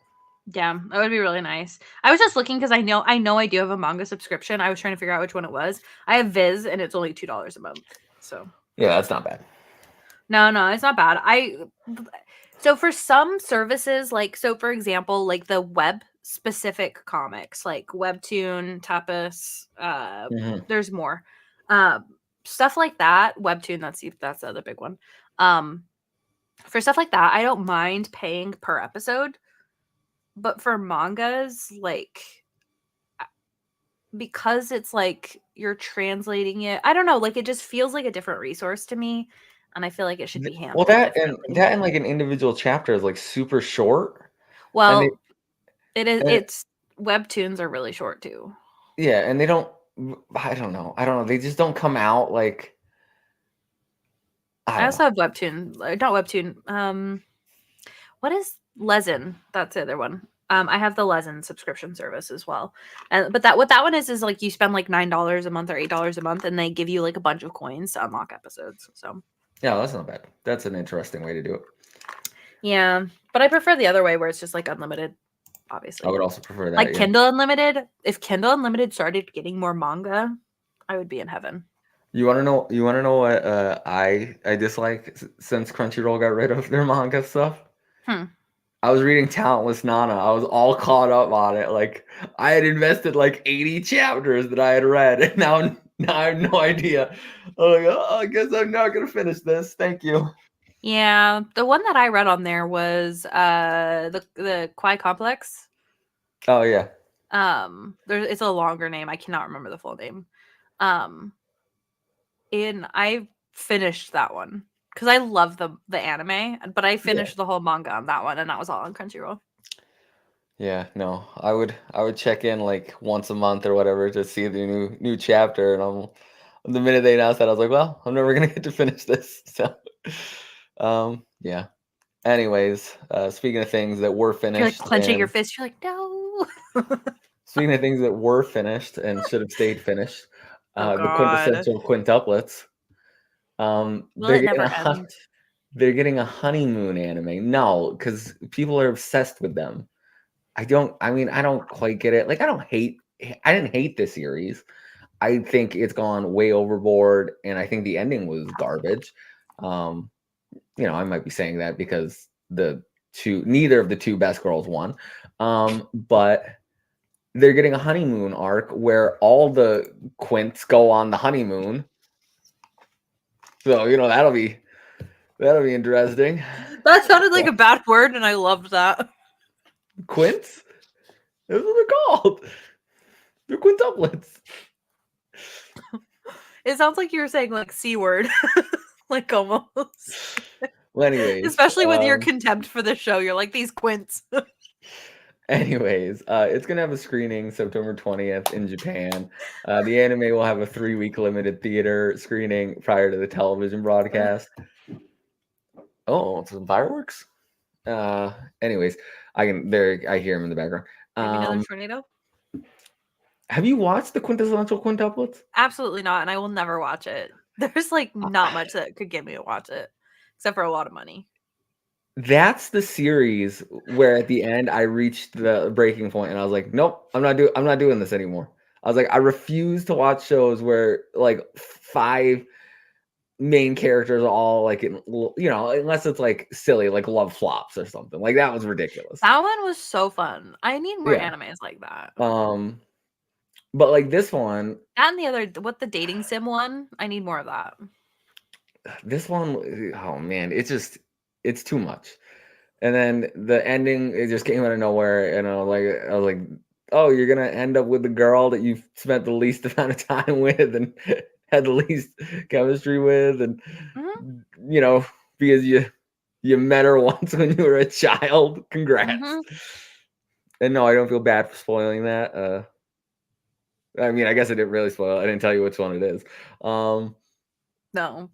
yeah, that would be really nice. I was just looking because I know I do have a manga subscription. I was trying to figure out which one it was. I have Viz and it's only $2 a month. So Yeah, that's not bad. No, it's not bad. So for some services, like so for example, like the web specific comics, like Webtoon, Tapas, Mhm. there's more. Uh, Stuff like that, Webtoon, that's the other big one. Um, for stuff like that, I don't mind paying per episode, but for mangas, like because it's like you're translating it, I don't know, like it just feels like a different resource to me, and I feel like it should be Well, handled differently. that and like an individual chapter is like super short, and they Well, and it's webtoons are really short too. yeah, and they don't. I don't know. They just don't come out like I I don't also know. have webtoon, not webtoon. What is Lezen? That's the other one. I have the Lezen subscription service as well, and but that what that one is like you spend like $9 a month or $8 a month, and they give you like a bunch of coins to unlock episodes. So Yeah, that's not bad. That's an interesting way to do it. yeah, but I prefer the other way where it's just like unlimited. I Obviously, would also prefer that. like Yeah. Kindle Unlimited. If Kindle Unlimited started getting more manga, I would be in heaven. You want to know? You want to know what I dislike since Crunchyroll got rid of their manga stuff? Hmm. I was reading Talentless Nana. I was all caught up on it. Like I had invested like 80 chapters that I had read, and now I have no idea. I'm like, oh, I guess I'm not gonna finish this. Thank you. Yeah, the one that I read on there was the Kwai Complex. Oh yeah, It's a longer name. I cannot remember the full name. Um, and I finished that one because I love the anime, but I yeah, finished the whole manga on that one, and that was all on Crunchyroll. yeah. No, I would check in like once a month or whatever to see the new chapter, and the minute they announced that, I was like, well, I'm never gonna get to finish this. So, yeah. Anyways, speaking of things that were You're like finished clenching your and fist. You're like, no. speaking of things that were finished and should have stayed finished, Oh the God. quintessential quintuplets. Will it never end? They're getting a honeymoon anime. No, because people are obsessed with them. I mean, I don't quite get it. Like, I didn't hate the series. I think it's gone way overboard, and I think the ending was garbage. Um, I might be saying that because neither of the two best girls won. But they're getting a honeymoon arc where all the quints go on the honeymoon. So, that'll be interesting. That sounded like Yeah. a bad word, and I loved that. Quints? That's what they're called. They're quintuplets. It sounds like you were saying like C word, like almost. Well, anyways, Especially with your contempt for the show, you're like these quints. it's gonna have a screening September 20th in Japan. The anime will have a 3-week limited theater screening prior to the television broadcast. Oh, some fireworks. Anyways, I hear him in the background. Maybe another tornado? Have you watched the quintessential quintuplets? Absolutely not, and I will never watch it. There's like not much that could get me to watch it, except for a lot of money. That's the series where at the end I reached the breaking point and I was like, nope, I'm not doing this anymore. I was like, I refuse to watch shows where like 5 main characters are all like unless it's like silly, like love flops or something. Like that was ridiculous. That one was so fun. I need more Yeah. animes like that. But like this one, That and the other, what the dating sim one? I need more of that. oh man, it's too much. And then the ending, it just came out of nowhere, and I was like, oh, you're gonna end up with the girl that you've spent the least amount of time with and had the least chemistry with, and Mhm, because you met her once when you were a child. Congrats. mhm. And no, I don't feel bad for spoiling that. I mean, I guess I didn't really spoil it. I didn't tell you which one it is. No.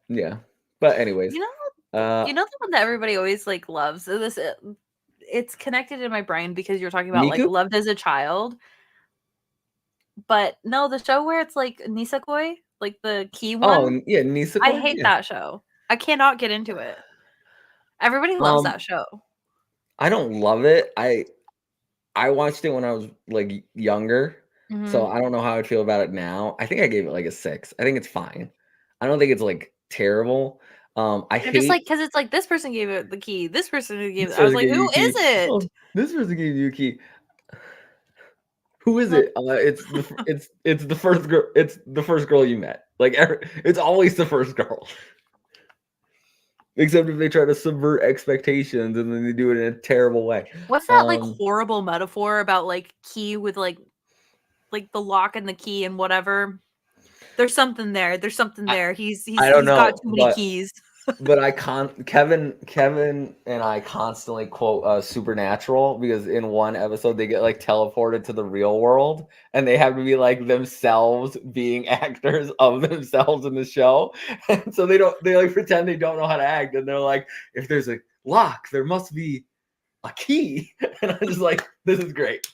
Yeah. But anyways, You know uh, you know the one that everybody always, like, loves? It's connected in my brain because you're talking about, like, Miku? loved as a child, but no, the show where it's, like, Nisekoi, like, the key Oh, one, yeah, I Nisekoi? hate Yeah. that show. I cannot get into it. Everybody loves Um, that show. I don't love it. I watched it when I was like younger, so Mhm. I don't know how I'd feel about it now. I think I gave it like a 6. I think it's fine. I don't think it's like terrible. I I'm just hate because it's this person gave it the key. This person gave this it. I was person like, gave who you a is key. it? Oh, this person gave you a key. Who is Like, it? It's the first girl. It's the first girl you met. It's always the first girl. Except if they try to subvert expectations and then they do it in a terrible way. what's that horrible metaphor about key with the lock and the key and whatever? There's something there. There's something there. He's I don't got know, too many keys. but Kevin and I constantly quote Supernatural because in one episode they get teleported to the real world and they have to be themselves being actors of themselves in the show, and so they pretend they don't know how to act, and they're like, if there's a lock, there must be a key, and I'm just like, this is great.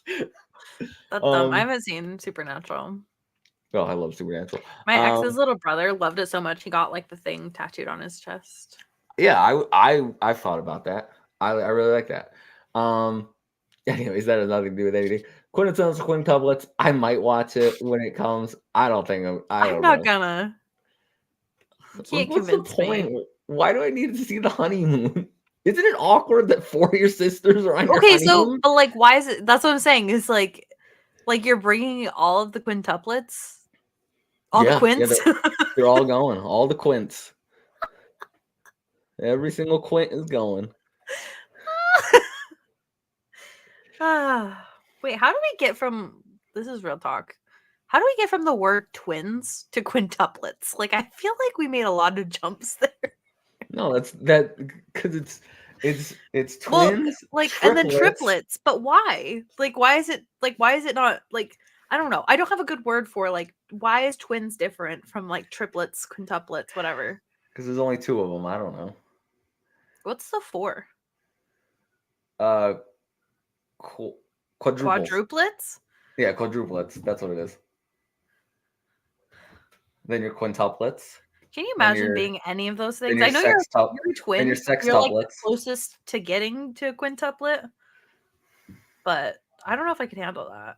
That's dumb. I haven't seen Supernatural. Oh, I love Supernatural. My ex's little brother loved it so much he got the thing tattooed on his chest. Yeah, I thought about that. I really like that. Anyways, that has nothing to do with anything. Quintessential quintuplets. I might watch it when it comes. I don't think I'm not gonna. You can't What's the convince point? me. Why do I need to see the honeymoon? Isn't it awkward that 4 of your sisters are on your Okay, honeymoon? so but why is it? That's what I'm saying. It's like you're bringing all of the quintuplets, all the quints. They're all going. All the quints. Every single quint is going. Wait, how do we get from? This is real talk. How do we get from the word twins to quintuplets? I feel like we made a lot of jumps there. No, that's because it's twins, and then triplets. But why? Why is it not I don't know. I don't have a good word for why is twins different from triplets, quintuplets, whatever. Because there's only 2 of them. I don't know. What's the 4? Quadruplets? Yeah, quadruplets. That's what it is. Then your quintuplets. Can you imagine being any of those things? I know you're a twin. Your sextuplets. You're the closest to getting to a quintuplet, but I don't know if I could handle that.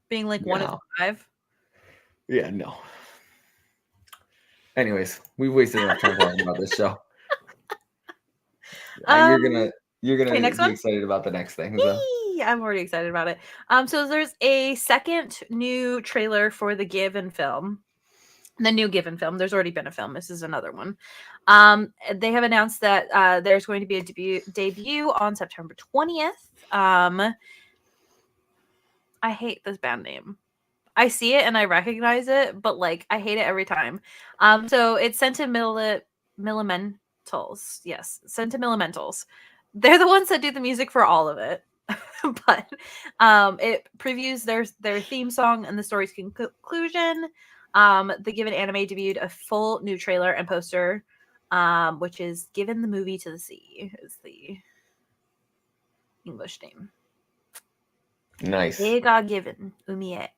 Being 1 of 5. Yeah, no. Anyways, we wasted enough time talking about this show. You're gonna be excited about the next thing. So. I'm already excited about it. So there's a second new trailer for the Given film. The new Given film. There's already been a film. This is another one. They have announced that there's going to be a debut on September 20th. I hate this band name. I see it and I recognize it, but I hate it every time. So it's Sentimentals. Yes, Sentimentals. They're the ones that do the music for all of it. But it previews their theme song and the story's conclusion. The Given anime debuted a full new trailer and poster, which is Given the Movie to the Sea is the English name. Nice. They got Given Umie.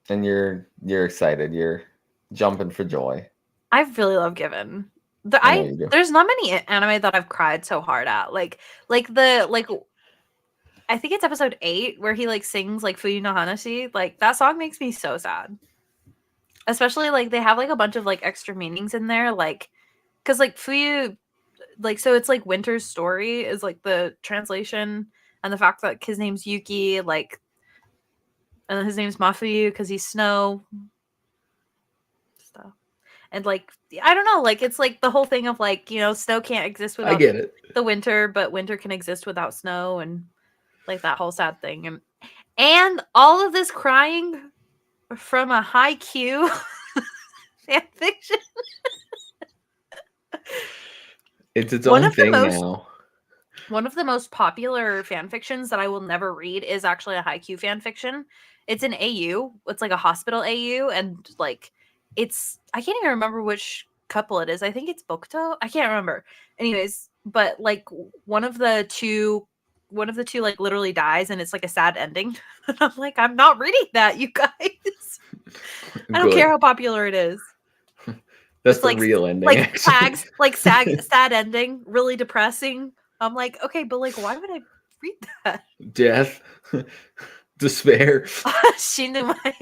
And you're excited. You're jumping for joy. I really love Given. There's not many anime that I've cried so hard at. I think it's episode 8 where he sings Fuyu no Hanashi. That song makes me so sad. Especially they have a bunch of extra meanings in there, because Fuyu, so it's Winter's story is the translation, and the fact that his name's Yuki, and his name's Mafuyu because he's snow stuff. And I don't know, it's the whole thing of snow can't exist without the winter, but winter can exist without snow, and that whole sad thing, and all of this crying from a high Q fan fiction. It's its own thing now. One of the most popular fan fictions that I will never read is actually a Haikyuu fan fiction. It's an AU. It's a hospital AU, and it's I can't even remember which couple it is. I think it's Bokuto. I can't remember. Anyways, but one of the two literally dies, and it's a sad ending. I'm I'm not reading that, you guys. I don't care how popular it is. That's the real ending. Tags, sad ending, really depressing. I'm okay, but why would I read that? Death, despair. She knew my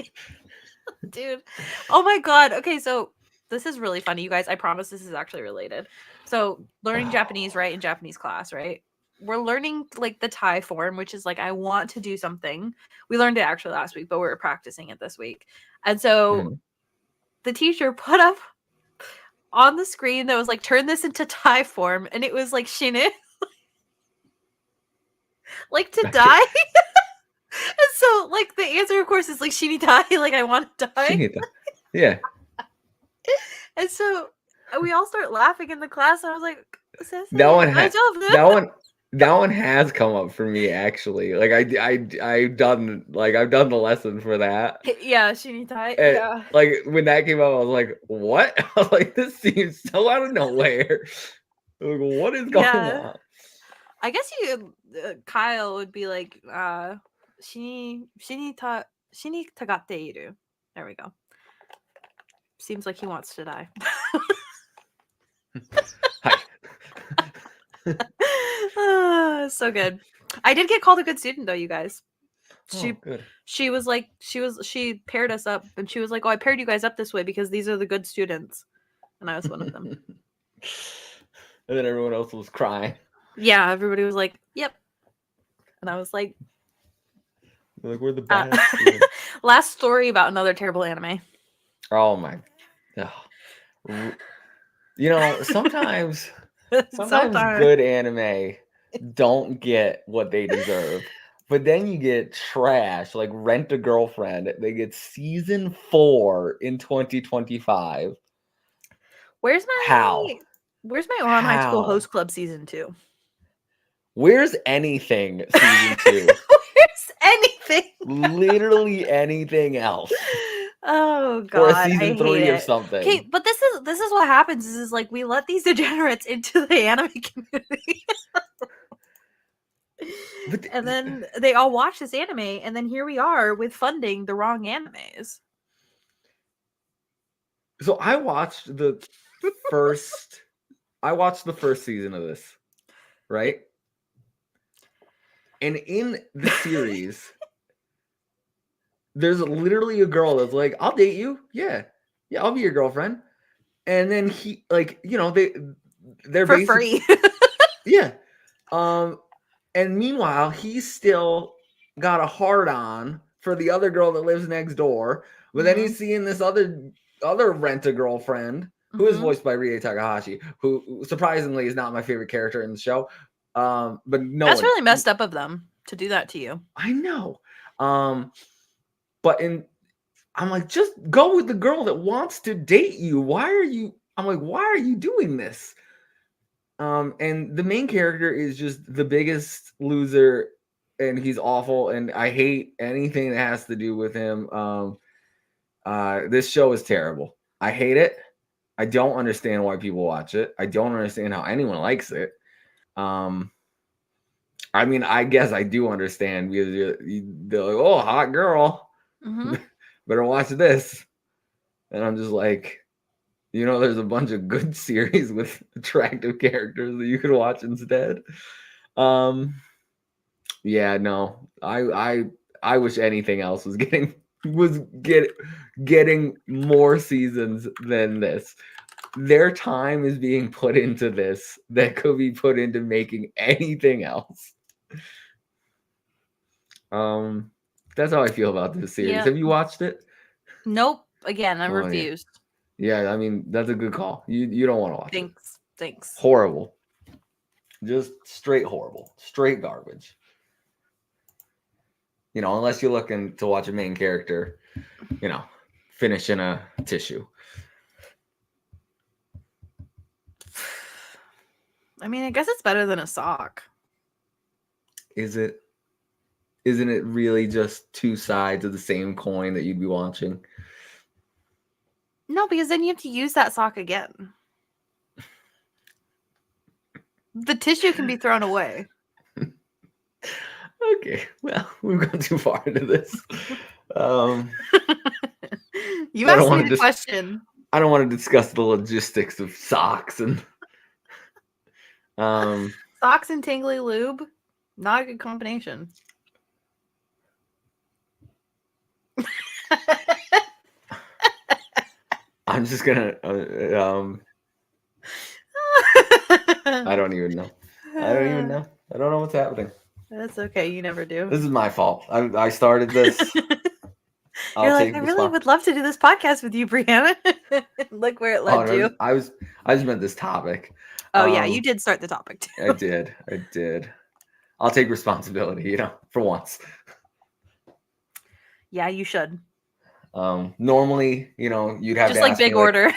dude. Oh my god. Okay, so this is really funny, you guys. I promise this is actually related. So learning Japanese, right, in Japanese class, right? We're learning like the Thai form, which is like I want to do something. We learned it actually last week, but we were practicing it this week. And so the teacher put up on the screen that was like turn this into Thai form, and it was like shine, like to die. And so like the answer of course is like shini die, like I want to die. Yeah. And so we all start laughing in the class. And I was like, that one has come up for me actually. Like I've done the lesson for that. Yeah, shini die. And, Yeah. like when that came up, I was like, "What?" I was like, "This seems so out of nowhere." Like, what is going on? I guess Kyle would be like, shini tagatte iru. There we go. Seems like he wants to die. Hi. So good. I did get called a good student though, you guys. Good. She paired us up, and she was like, "Oh, I paired you guys up this way because these are the good students," and I was one of them. And then everyone else was crying. Yeah, everybody was like, "Yep," and I was like, "We're the best." Last story about another terrible anime. Oh my! You know, sometimes good anime don't get what they deserve. But then you get trash like Rent a Girlfriend. They get season 4 in 2025. Where's my On High School Host Club season 2? Where's anything season 2? Where's anything? Literally anything else. Oh god. Or a season 3 of something. Okay, but this is what happens is like we let these degenerates into the anime community. And then they all watch this anime, and then here we are with funding the wrong animes. So I watched the first season of this, right? And in the series, there's literally a girl that's like, "I'll date you. Yeah, I'll be your girlfriend." And then he, like, you know, they're for free. Yeah. And meanwhile, he's still got a hard on for the other girl that lives next door. But then he's seeing this other Rent-A-Girlfriend who is voiced by Rie Takahashi, who surprisingly is not my favorite character in the show. But no, that's really messed up of them to do that to you. I know. But I'm like, just go with the girl that wants to date you. Why are you doing this? And the main character is just the biggest loser, and he's awful, and I hate anything that has to do with him. This show is terrible. I hate it. I don't understand why people watch it. I don't understand how anyone likes it. I mean, I guess I do understand because they're like, "Oh, hot girl, better watch this," and I'm just like, you know, there's a bunch of good series with attractive characters that you could watch instead. Yeah, no, I wish anything else was getting more seasons than this. Their time is being put into this that could be put into making anything else. That's how I feel about this series. Yep. Have you watched it? Nope. Again, I refused. Yeah, I mean, that's a good call. You don't want to watch it. Thanks. Horrible. Just straight horrible. Straight garbage. You know, unless you're looking to watch a main character, you know, finish in a tissue. I mean, I guess it's better than a sock. Is it? Isn't it really just two sides of the same coin that you'd be watching? No, because then you have to use that sock again. The tissue can be thrown away. Okay, well, we've gone too far into this. You asked me the question. I don't want to discuss the logistics of socks and socks and tingly lube. Not a good combination. I'm just gonna. I don't even know. I don't even know. I don't know what's happening. That's okay. You never do. This is my fault. I started this. You're I'll like, take I the really spot. would love to do this podcast with you, Breanna. Look where it Oh led no, you. I just meant this topic. Oh yeah, you did start the topic too. I did. I'll take responsibility, for once. Yeah, you should. Normally, you'd have Just to like ask big me like, order.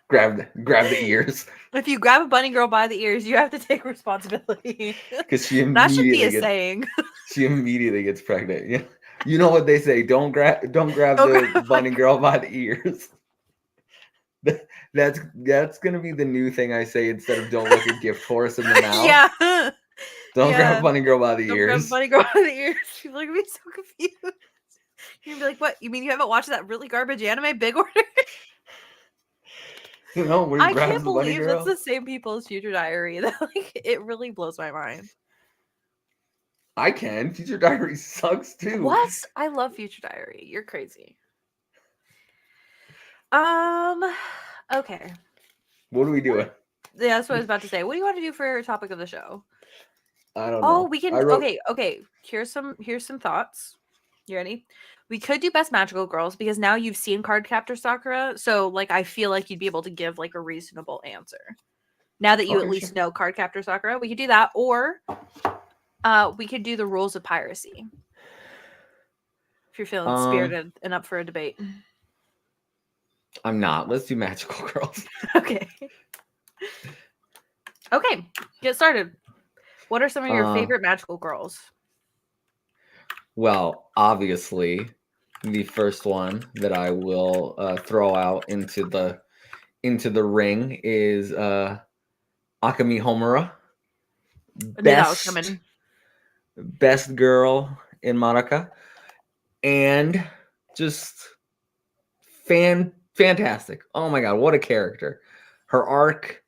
grab the ears, If you grab a bunny girl by the ears, you have to take responsibility. because That should be a saying. she immediately gets pregnant. Yeah, you know what they say? Don't grab Don't the grab bunny girl by the ears. That's gonna be the new thing I say instead of don't look a gift horse in the mouth. Yeah. Don't grab Yeah. a bunny girl by the Don't grab a ears. bunny girl by the ears. People are gonna be so confused. You're gonna be like, what? You mean you haven't watched that really garbage anime, Big Order? Where I he grabs can't the bunny believe that's girl. the same people as Future Diary. That it really blows my mind. I can. Future Diary sucks too. What? I love Future Diary. You're crazy. Okay. What are we doing? Yeah, that's what I was about to say. What do you want to do for topic of the show? I don't Oh, know. we can. I wrote. Okay. Here's some thoughts. You ready? We could do best magical girls because now you've seen Cardcaptor Sakura, so like I feel like you'd be able to give like a reasonable answer. Now that you at Okay, least sure. know Cardcaptor Sakura, we could do that, or we could do the rules of piracy. If you're feeling spirited and up for a debate. I'm not. Let's do magical girls. Okay. Okay, get started. What are some of your favorite magical girls? Well, obviously, the first one that I will throw out into the ring is Akami Homura. I knew that was coming. Best girl in Madoka, and just fantastic. Oh my god, what a character! Her arc.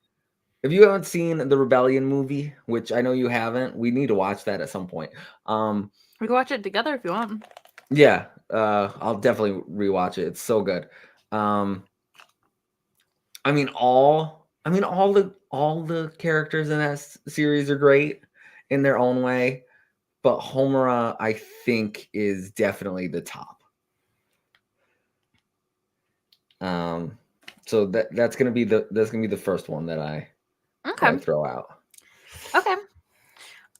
If you haven't seen the Rebellion movie, which I know you haven't, we need to watch that at some point. We can watch it together if you want. Yeah, I'll definitely rewatch it. It's so good. All the characters in that series are great in their own way, but Homura I think is definitely the top. So that's gonna be the first one that I throw out. Okay.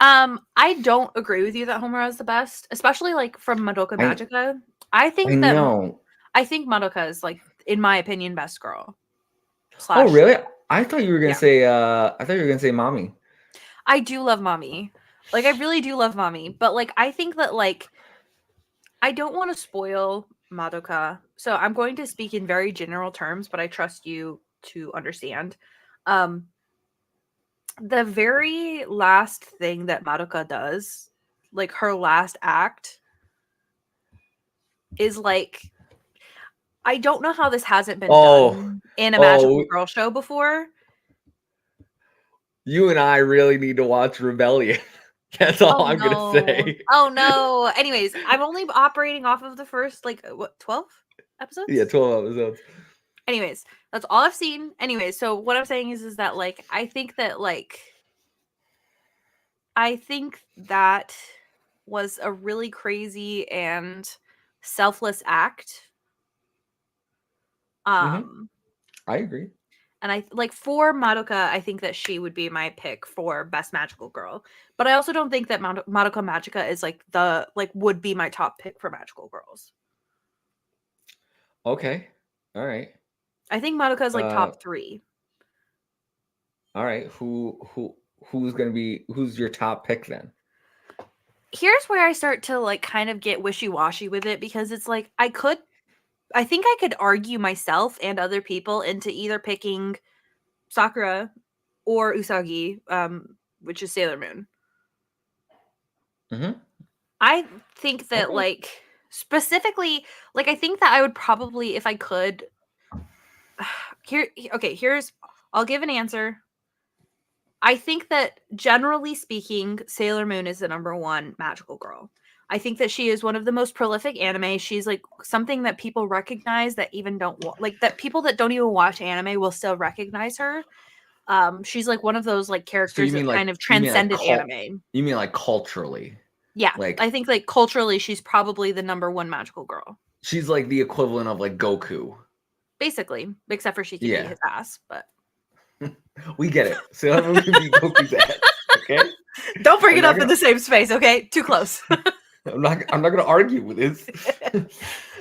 I don't agree with you that Homura is the best, especially like from Madoka Magica. I think Madoka is like, in my opinion, best girl. Oh really? I thought you were gonna say Mommy. I do love Mommy. Like I really do love Mommy, but like I think that like I don't want to spoil Madoka, so I'm going to speak in very general terms, but I trust you to understand. The very last thing that Madoka does, like her last act, is like, I don't know how this hasn't been done in a magical girl show before. You and I really need to watch Rebellion. That's all I'm gonna say. Oh no. Anyways, I'm only operating off of the first 12 episodes? Yeah, 12 episodes. Anyways, that's all I've seen. Anyways, so what I'm saying is that like I think that was a really crazy and selfless act. I agree. And I like for Madoka, I think that she would be my pick for best magical girl. But I also don't think that Madoka Magica is like would be my top pick for magical girls. Okay. All right. I think Madoka is like top 3. All right. Who's your top pick then? Here's where I start to like kind of get wishy-washy with it, because it's like I think I could argue myself and other people into either picking Sakura or Usagi, which is Sailor Moon. I think that like specifically, like I think that I would probably, if I could, I'll give an answer. I think that generally speaking, Sailor Moon is the number 1 magical girl. I think that she is one of the most prolific anime. She's like something that people recognize that even don't like that people that don't even watch anime will still recognize her. She's like one of those like So characters that kind of transcended anime. You mean like culturally? Yeah, Like I think like culturally, she's probably the number one magical girl. she's like the equivalent of like Goku. Basically, except for she can beat his ass, but we get it. Sailor Moon can beat Goku's ass. Okay. Don't bring it up in the same space, okay? Too close. I'm not gonna argue with this.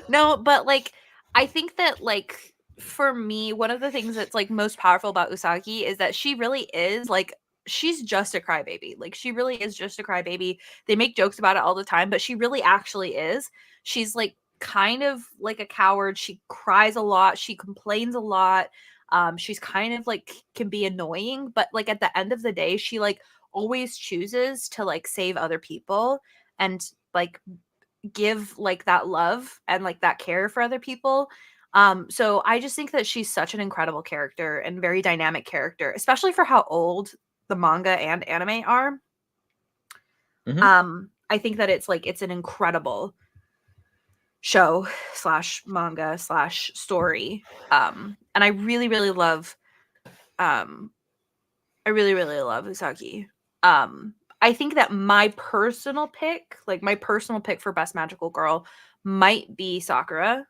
No, but like I think that like for me, one of the things that's like most powerful about Usagi is that she really is like she's just a crybaby. Like she really is just a crybaby. They make jokes about it all the time, but she really actually is. She's like kind of like a coward. She cries a lot. She complains a lot. She's kind of like can be annoying, but like at the end of the day, she like always chooses to like save other people and like give like that love and like that care for other people. So I just think that she's such an incredible character and very dynamic character, especially for how old the manga and anime are. I think that it's like it's an incredible show slash manga slash story. And I really, really love Usagi. I think that my personal pick for best magical girl might be Sakura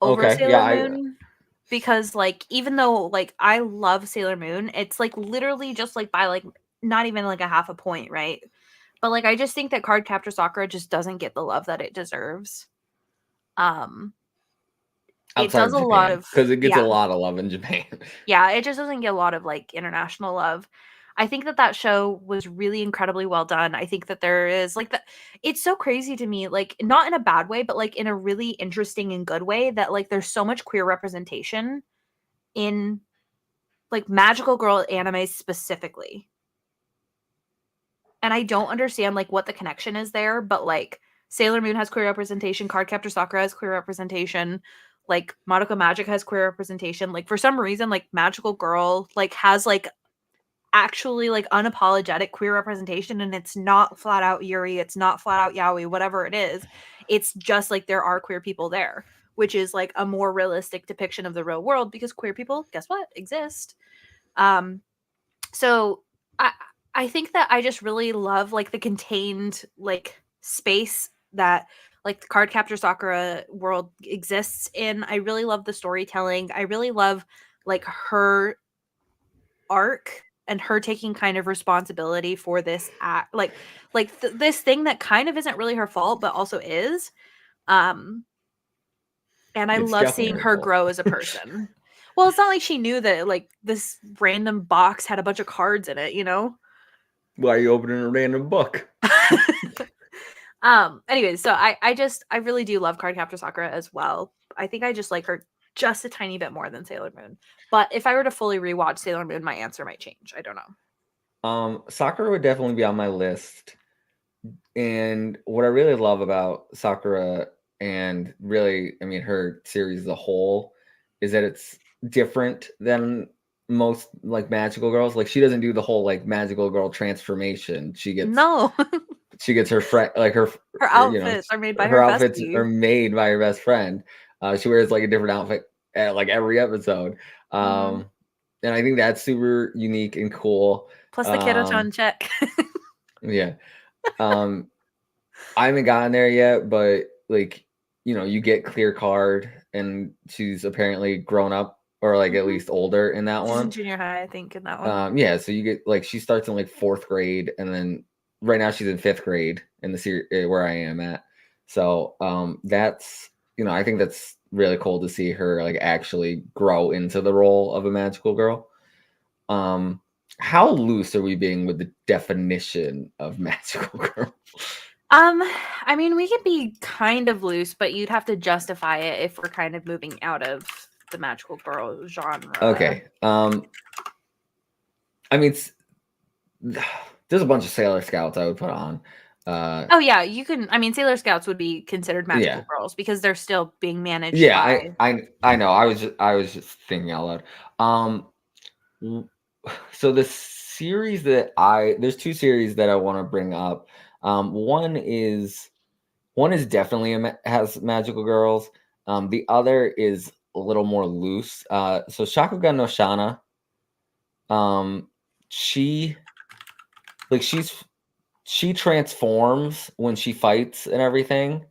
over Sailor Moon. Because like even though like I love Sailor Moon, it's like literally just like by like not even like a half a point, right? But like I just think that Cardcaptor Sakura just doesn't get the love that it deserves. It Outside does of a lot Japan, of because it gets a lot of love in Japan. Yeah, it just doesn't get a lot of like international love. I think that that show was really incredibly well done. I think that there is like it's so crazy to me, like not in a bad way, but like in a really interesting and good way that like there's so much queer representation in like magical girl anime specifically. And I don't understand like what the connection is there, but like Sailor Moon has queer representation, Cardcaptor Sakura has queer representation, like Madoka Magic has queer representation. Like for some reason, like Magical Girl like has like actually like unapologetic queer representation, and it's not flat out Yuri, it's not flat out Yaoi, whatever it is. It's just like there are queer people there, which is like a more realistic depiction of the real world because queer people, guess what, exist. So I think that I just really love like the contained like space that like the Cardcaptor Sakura world exists in. I really love the storytelling. I really love like her arc and her taking kind of responsibility for this act, this thing that kind of isn't really her fault but also is. And I It's love definitely seeing her her fault. grow as a person. Well, it's not like she knew that like this random box had a bunch of cards in it, you know? Why are you opening a random book? Anyways, so I really do love Cardcaptor Sakura as well. I think I just like her just a tiny bit more than Sailor Moon. But if I were to fully rewatch Sailor Moon, my answer might change. I don't know. Sakura would definitely be on my list. And what I really love about Sakura and really, I mean, her series as a whole is that it's different than most like magical girls. Like she doesn't do the whole like magical girl transformation. She gets her friend like her outfits are made by her her outfits bestie. are made by her best friend. She wears like a different outfit at like every episode. And I think that's super unique and cool. Plus the Kiddo-chan check. Yeah. I haven't gotten there yet, but like, you get Clear Card and she's apparently grown up or like at least older in that She's one. in junior high, I think, in that one. Yeah, so you get like she starts in like 4th grade and then right now she's in 5th grade in the series where I am at. So that's I think that's really cool to see her like actually grow into the role of a magical girl. How loose are we being with the definition of magical girl? I mean, we can be kind of loose, but you'd have to justify it if we're kind of moving out of the magical girl genre. Okay. I mean, there's a bunch of Sailor Scouts I would put on. Oh yeah, you can. I mean, Sailor Scouts would be considered magical girls because they're still being managed. Yeah, I know. I was just thinking out loud. So the series there's 2 series that I want to bring up. One is definitely has magical girls. The other is a little more loose. So Shakugan no Shana, she like she transforms when she fights and everything,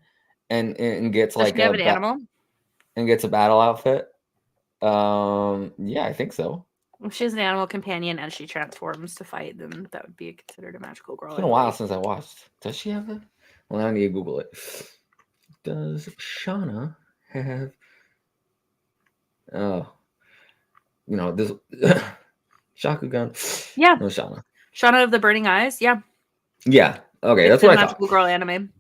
and gets Does like she have an animal? and gets a battle outfit. Yeah, I think so. If she has an animal companion and she transforms to fight, then that would be considered a magical girl, It's I been a while believe. since I watched. Does she have a? Well, now I need to Google it. Does Shauna have? Oh, this Shakugan. Yeah. No Shauna. Shauna of the Burning Eyes. Yeah. Yeah. Okay, It's that's a what I thought. magical girl anime.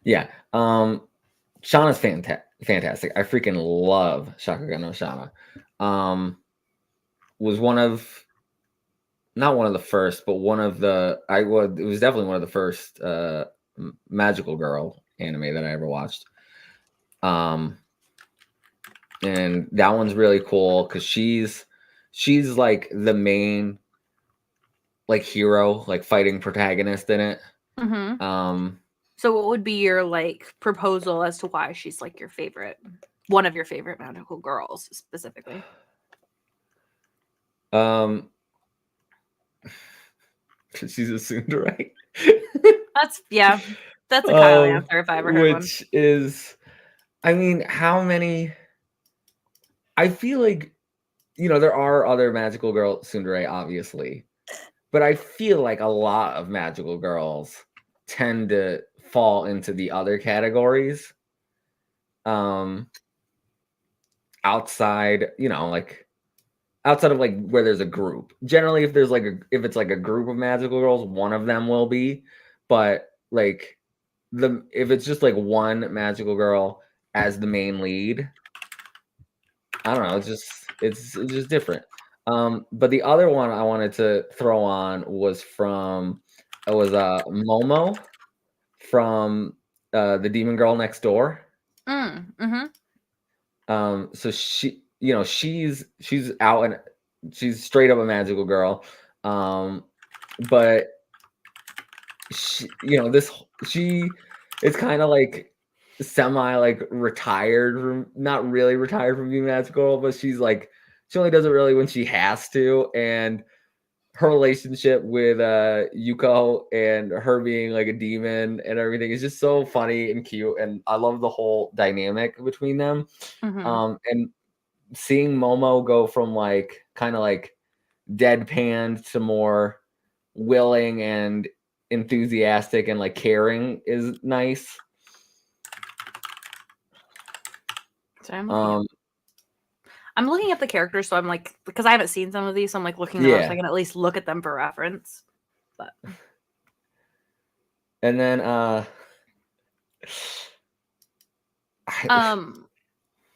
Yeah. Shauna's fantastic. I freaking love Shakugan no Shauna. Was one of not one of the first, but one of the it was definitely one of the first magical girl anime that I ever watched. And that one's really cool because she's like the main like hero, like fighting protagonist in it. Mm-hmm. So what would be your like proposal as to why she's like your favorite, one of your favorite magical girls specifically? Um, she's a tsundere. That's a Kyle answer if I ever heard one. Which is, I mean, how many? I feel like there are other magical girl tsundere, obviously, but I feel like a lot of magical girls tend to fall into the other categories. Outside, like outside of like where there's a group. Generally, if it's like a group of magical girls, one of them will be. But like if it's just like one magical girl as the main lead, I don't know. It's just different. But the other one I wanted to throw on was Momo from the Demon Girl Next Door. Mm-hmm. So she's out and she's straight up a magical girl. But she is kind of like semi like retired from not really retired from being a magical girl, but she only does it really when she has to. And her relationship with Yuko and her being like a demon and everything is just so funny and cute, and I love the whole dynamic between them. Mm-hmm. And seeing Momo go from like kind of like deadpan to more willing and enthusiastic and like caring is nice. So I'm looking up the characters, so I'm like, because I haven't seen some of these, so I'm like looking them up so I can at least look at them for reference. But and then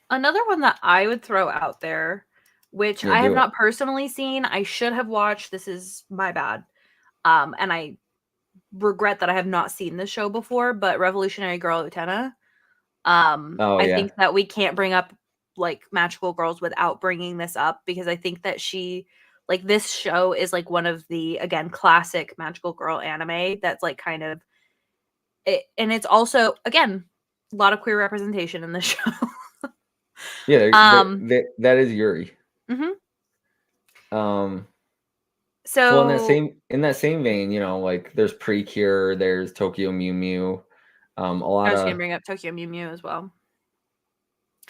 another one that I would throw out there, which I have not personally seen, I should have watched. This is my bad. And I regret that I have not seen this show before, but Revolutionary Girl Utena. I think that we can't bring up like magical girls without bringing this up, because I think that this show is like one of the, again, classic magical girl anime that's like kind of it, and it's also, again, a lot of queer representation in the show. that is Yuri. Mm-hmm. So well, in that same vein, like there's Precure, there's Tokyo Mew Mew, a lot I was of. gonna bring up Tokyo Mew Mew as well.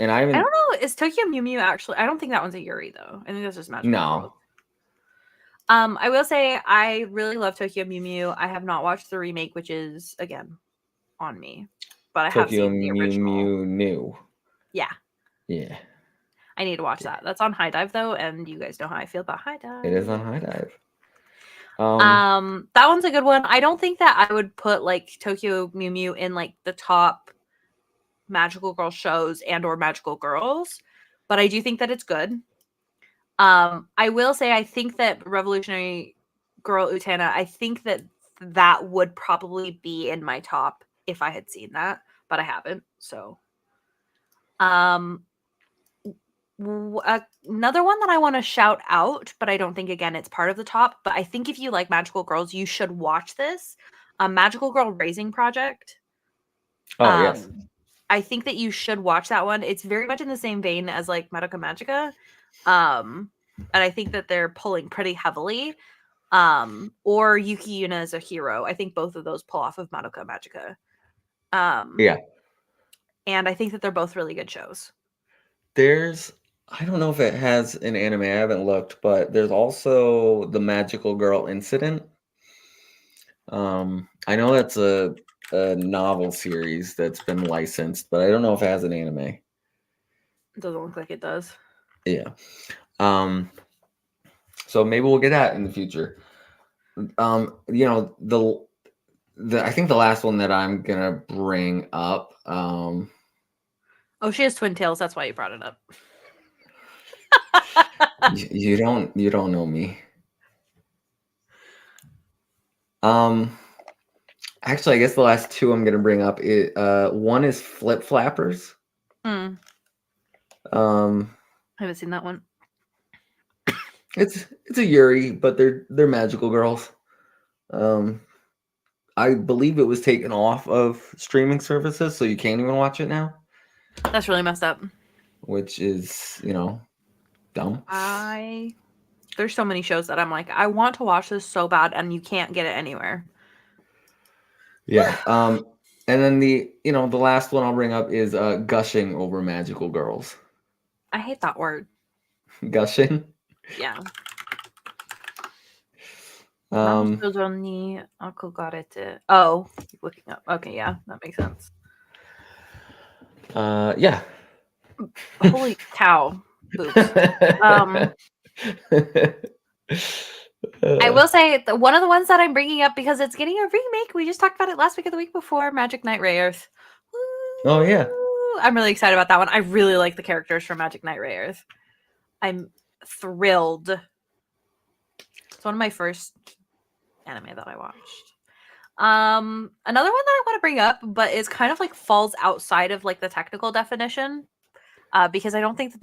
And I don't know, is Tokyo Mew Mew actually? I don't think that one's a Yuri though. I think that's just magical girls. I will say I really love Tokyo Mew Mew. I have not watched the remake, which is again on me, but I have seen the original. Mew New. Yeah. I need to watch that. That's on High Dive though, and you guys know how I feel about High Dive. It is on High Dive. That one's a good one. I don't think that I would put like Tokyo Mew Mew in like the top magical girl shows and or magical girls, but I do think that it's good. I will say I think that Revolutionary Girl Utena, I think that would probably be in my top if I had seen that, but I haven't. So, another one that I want to shout out, but I don't think, again, it's part of the top, but I think if you like magical girls, you should watch this. Magical Girl Raising Project. Oh yes. I think that you should watch that one. It's very much in the same vein as like Madoka Magica. And I think that they're pulling pretty heavily. Or Yuki Yuna as a hero. I think both of those pull off of Madoka Magica. Yeah. And I think that they're both really good shows. I don't know if it has an anime. I haven't looked, but there's also the Magical Girl Incident. I know that's a novel series that's been licensed, but I don't know if it has an anime. It doesn't look like it does. Yeah. So maybe we'll get that in the future. You know, the I think the last one that I'm gonna bring up. Oh, she has twin tails. That's why you brought it up. You don't know me. Actually, I guess the last two I'm gonna bring up is one is Flip Flappers. I haven't seen that one. It's a Yuri, but they're magical girls. I believe it was taken off of streaming services, so you can't even watch it now. That's really messed up. Which is, dumb. There's so many shows that I'm like, I want to watch this so bad, and you can't get it anywhere. Yeah. And then the last one I'll bring up is gushing over magical girls. I hate that word. Gushing? Yeah. Oh, looking up. Okay, yeah, that makes sense. Yeah. Holy cow. Boobs. I will say one of the ones that I'm bringing up because it's getting a remake. We just talked about it last week or the week before. Magic Knight Rayearth. Oh yeah. I'm really excited about that one. I really like the characters from Magic Knight Rayearth. I'm thrilled. It's one of my first anime that I watched. Another one that I want to bring up, but is kind of like falls outside of like the technical definition. Because I don't think that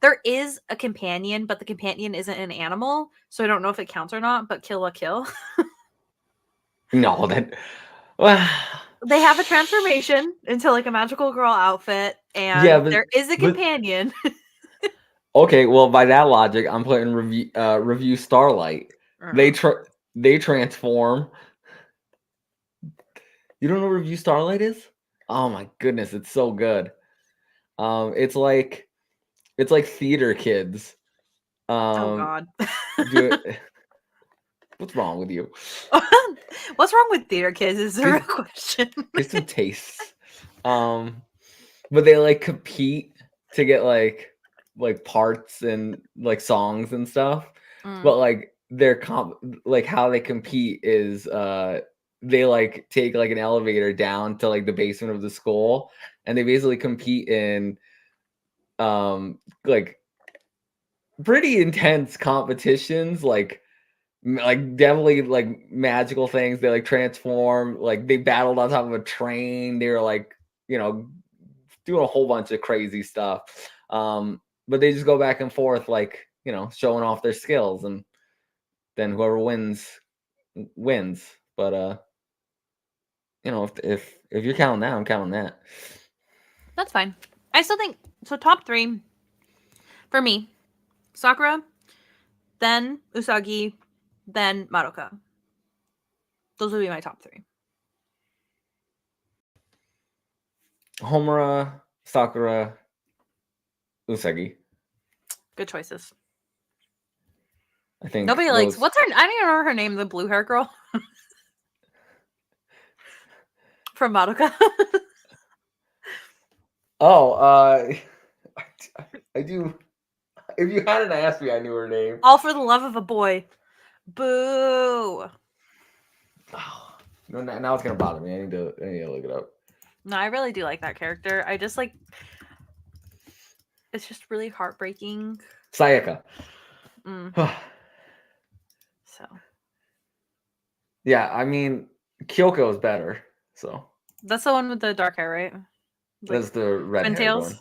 there is a companion, but the companion isn't an animal, so I don't know if it counts or not. But Kill la Kill. No, that. They have a transformation into like a magical girl outfit, and Yeah, but there is a companion. Okay, well, by that logic, I'm putting review Starlight. They transform. You don't know what Review Starlight is? Oh my goodness, it's so good. It's like theater kids. Oh God. Do it. What's wrong with you? What's wrong with theater kids is the real question. It's some tastes. But they like compete to get like parts and like songs and stuff. But like their like how they compete is they like take like an elevator down to like the basement of the school, and they basically compete in like pretty intense competitions, like definitely like magical things. They like transform, like they battled on top of a train. They were like, doing a whole bunch of crazy stuff. But they just go back and forth, like, showing off their skills, and then whoever wins. But if you're counting that, I'm counting that. That's fine. I still think so. Top 3 for me: Sakura, then Usagi, then Madoka. Those would be my top 3. Homura, Sakura, Usagi. Good choices. I think nobody likes. What's her? I don't even remember her name. The blue hair girl from Madoka. I do. If you hadn't asked me, I knew her name. All for the love of a boy. Boo. Oh, no, now it's gonna bother me. I need to look it up. No, I really do like that character. I just like. It's just really heartbreaking. Sayaka. So. Yeah, I mean, Kyoko is better. So. That's the one with the dark hair, right? Like, that's the red twin hair tails. one.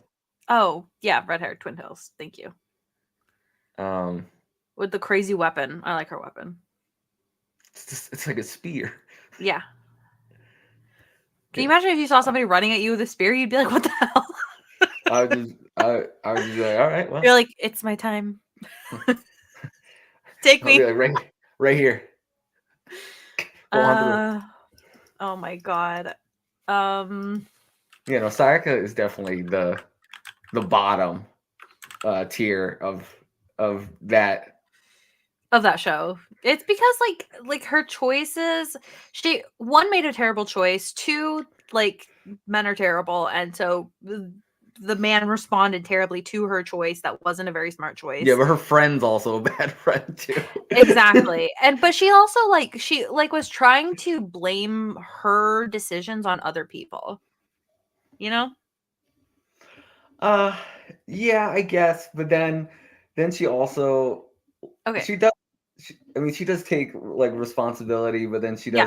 Oh yeah, red hair, twin tails. Thank you. With the crazy weapon, I like her weapon. It's like a spear. Yeah, Can you imagine if you saw somebody running at you with a spear? You'd be like, "What the hell?" I would just be like, all right, well. You're like, "It's my time. Take I'll be me." like, right here. Go on through. Oh my god. Sayaka is definitely the bottom tier of that. Of that show. It's because like her choices, she one made a terrible choice, two like men are terrible, and so the man responded terribly to her choice that wasn't a very smart choice. Yeah, but her friend's also a bad friend too. Exactly. But she also she was trying to blame her decisions on other people. You know? Yeah, I guess, but then she also Okay. she does she does take like responsibility, but then she Yeah.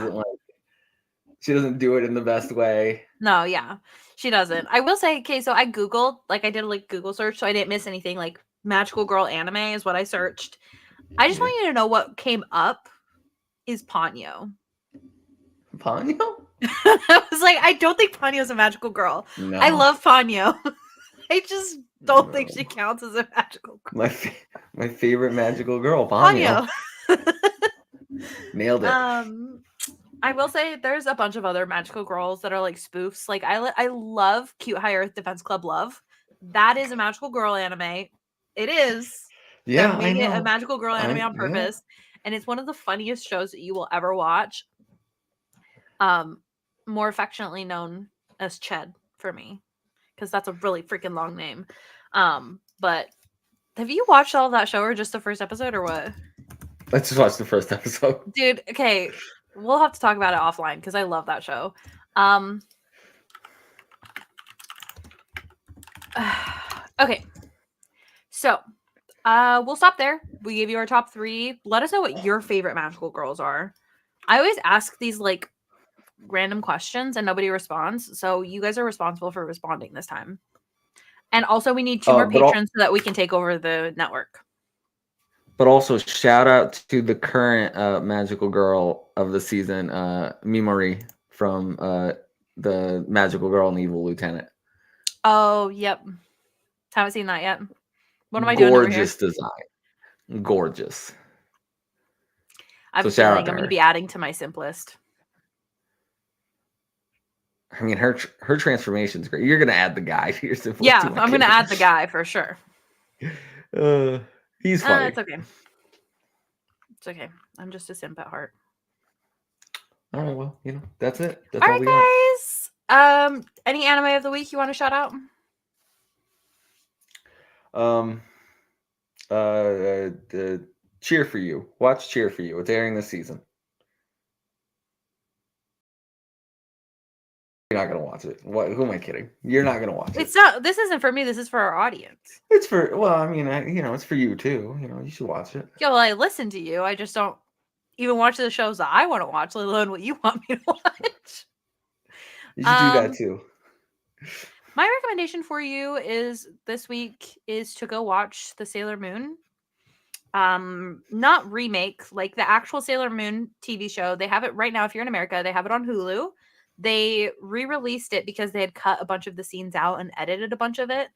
doesn't do it in the best way. No, yeah. She doesn't. I will say, okay, so I Googled, I did a Google search, so I didn't miss anything. Like magical girl anime is what I searched. I just want you to know what came up is Ponyo. Ponyo? I was like, I don't think Ponyo's a magical girl. No. I love Ponyo. I just don't think she counts as a magical girl. My favorite magical girl, Ponyo. Nailed it. I will say there's a bunch of other magical girls that are like spoofs. Like I love Cute High Earth Defense Club Love. That is a magical girl anime. It is. Yeah, They I made it a know. magical girl anime on purpose. And it's one of the funniest shows that you will ever watch. More affectionately known as Ched for me. Because that's a really freaking long name. But have you watched all of that show or just the first episode or what? Let's just watch the first episode. Dude, okay. We'll have to talk about it offline because I love that show. Okay. So, we'll stop there. We gave you our top 3. Let us know what your favorite magical girls are. I always ask these like random questions and nobody responds. So you guys are responsible for responding this time. And also we need 2 more patrons so that we can take over the network. But also shout out to the current magical girl of the season, Mimori from the Magical Girl and Evil Lieutenant. Oh, yep. Haven't seen that yet. What am I doing over here? Gorgeous design. Gorgeous. I have a feeling I'm going to be adding to my simp list. I mean, her transformation's great. You're going to add the guy to your simp list. Yeah, I'm going to add the guy for sure. He's funny. It's okay. It's okay. I'm just a simp at heart. All right, well, that's it. That's all right, guys. Any anime of the week you want to shout out? Cheer for You. Watch Cheer for You. It's airing this season. You're not gonna watch it. Who am I kidding? You're not gonna watch it. It's not. This isn't for me. This is for our audience. It's for. Well, I mean, it's for you too. You should watch it. Yeah, well, I listen to you. I just don't even watch the shows that I want to watch, let alone what you want me to watch. You should do that too. My recommendation for you is this week is to go watch the Sailor Moon. Not remake, like the actual Sailor Moon TV show. They have it right now. If you're in America, they have it on Hulu. They re-released it because they had cut a bunch of the scenes out and edited a bunch of it.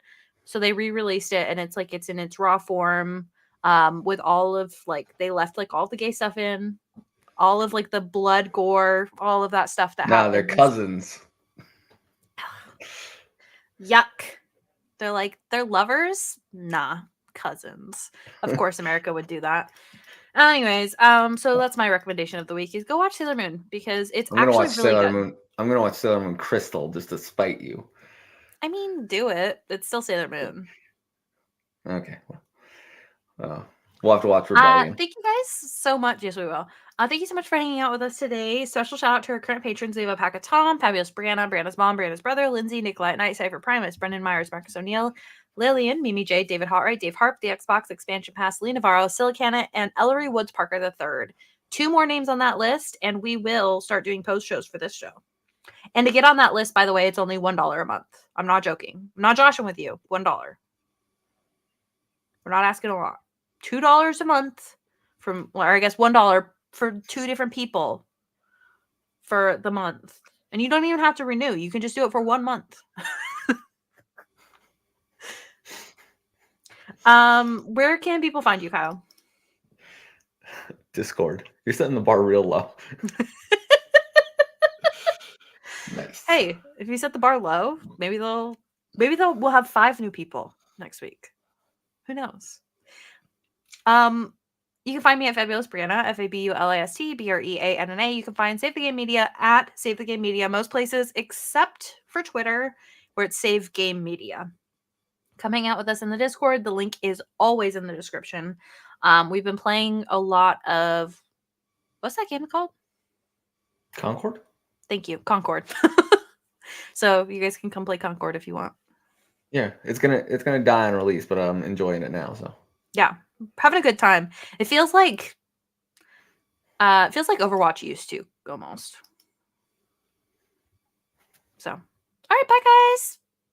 So they re-released it and it's in its raw form. With all of they left all the gay stuff in, all of the blood, gore, all of that stuff that happens. They're cousins. Yuck. They're lovers? Nah, cousins. Of course America would do that. Anyways, so that's my recommendation of the week is go watch Sailor Moon because it's actually really good. I'm gonna watch Sailor Moon Crystal just to spite you. I mean, do it. It's still Sailor Moon. Okay. We'll have to watch Rebellion. Thank you guys so much. Yes, we will. Thank you so much for hanging out with us today. Special shout out to our current patrons. We have Pack of Tom, Fabulous Breanna, Breanna's mom, Breanna's brother, Lindsay, Nicolette Knight, Cypher Primus, Brendan Myers, Marcus O'Neill, Lillian, Mimi J, David Hotwright, Dave Harp, The Xbox Expansion Pass, Lee Navarro, Silicana, and Ellery Woods Parker III. 2 more names on that list, and we will start doing post shows for this show. And to get on that list, by the way, it's only $1 a month. I'm not joking. I'm not joshing with you. $1. We're not asking a lot. $2 a month or I guess $1 for 2 different people for the month. And you don't even have to renew. You can just do it for 1 month. Where can people find you, Kyle? Discord. You're setting the bar real low. Nice. Hey, if you set the bar low, maybe we'll have 5 new people next week. Who knows? You can find me at Fabulous Breanna, FABULISTBREANNA. You can find Save the Game Media at Save the Game Media, most places except for Twitter, where it's Save Game Media. Come hang out with us in the Discord. The link is always in the description. We've been playing a lot of, what's that game called? Concord? Thank you, Concord. So you guys can come play Concord if you want. Yeah, it's gonna die on release, but I'm enjoying it now. So yeah, having a good time. It feels like Overwatch used to almost. So, all right, bye guys.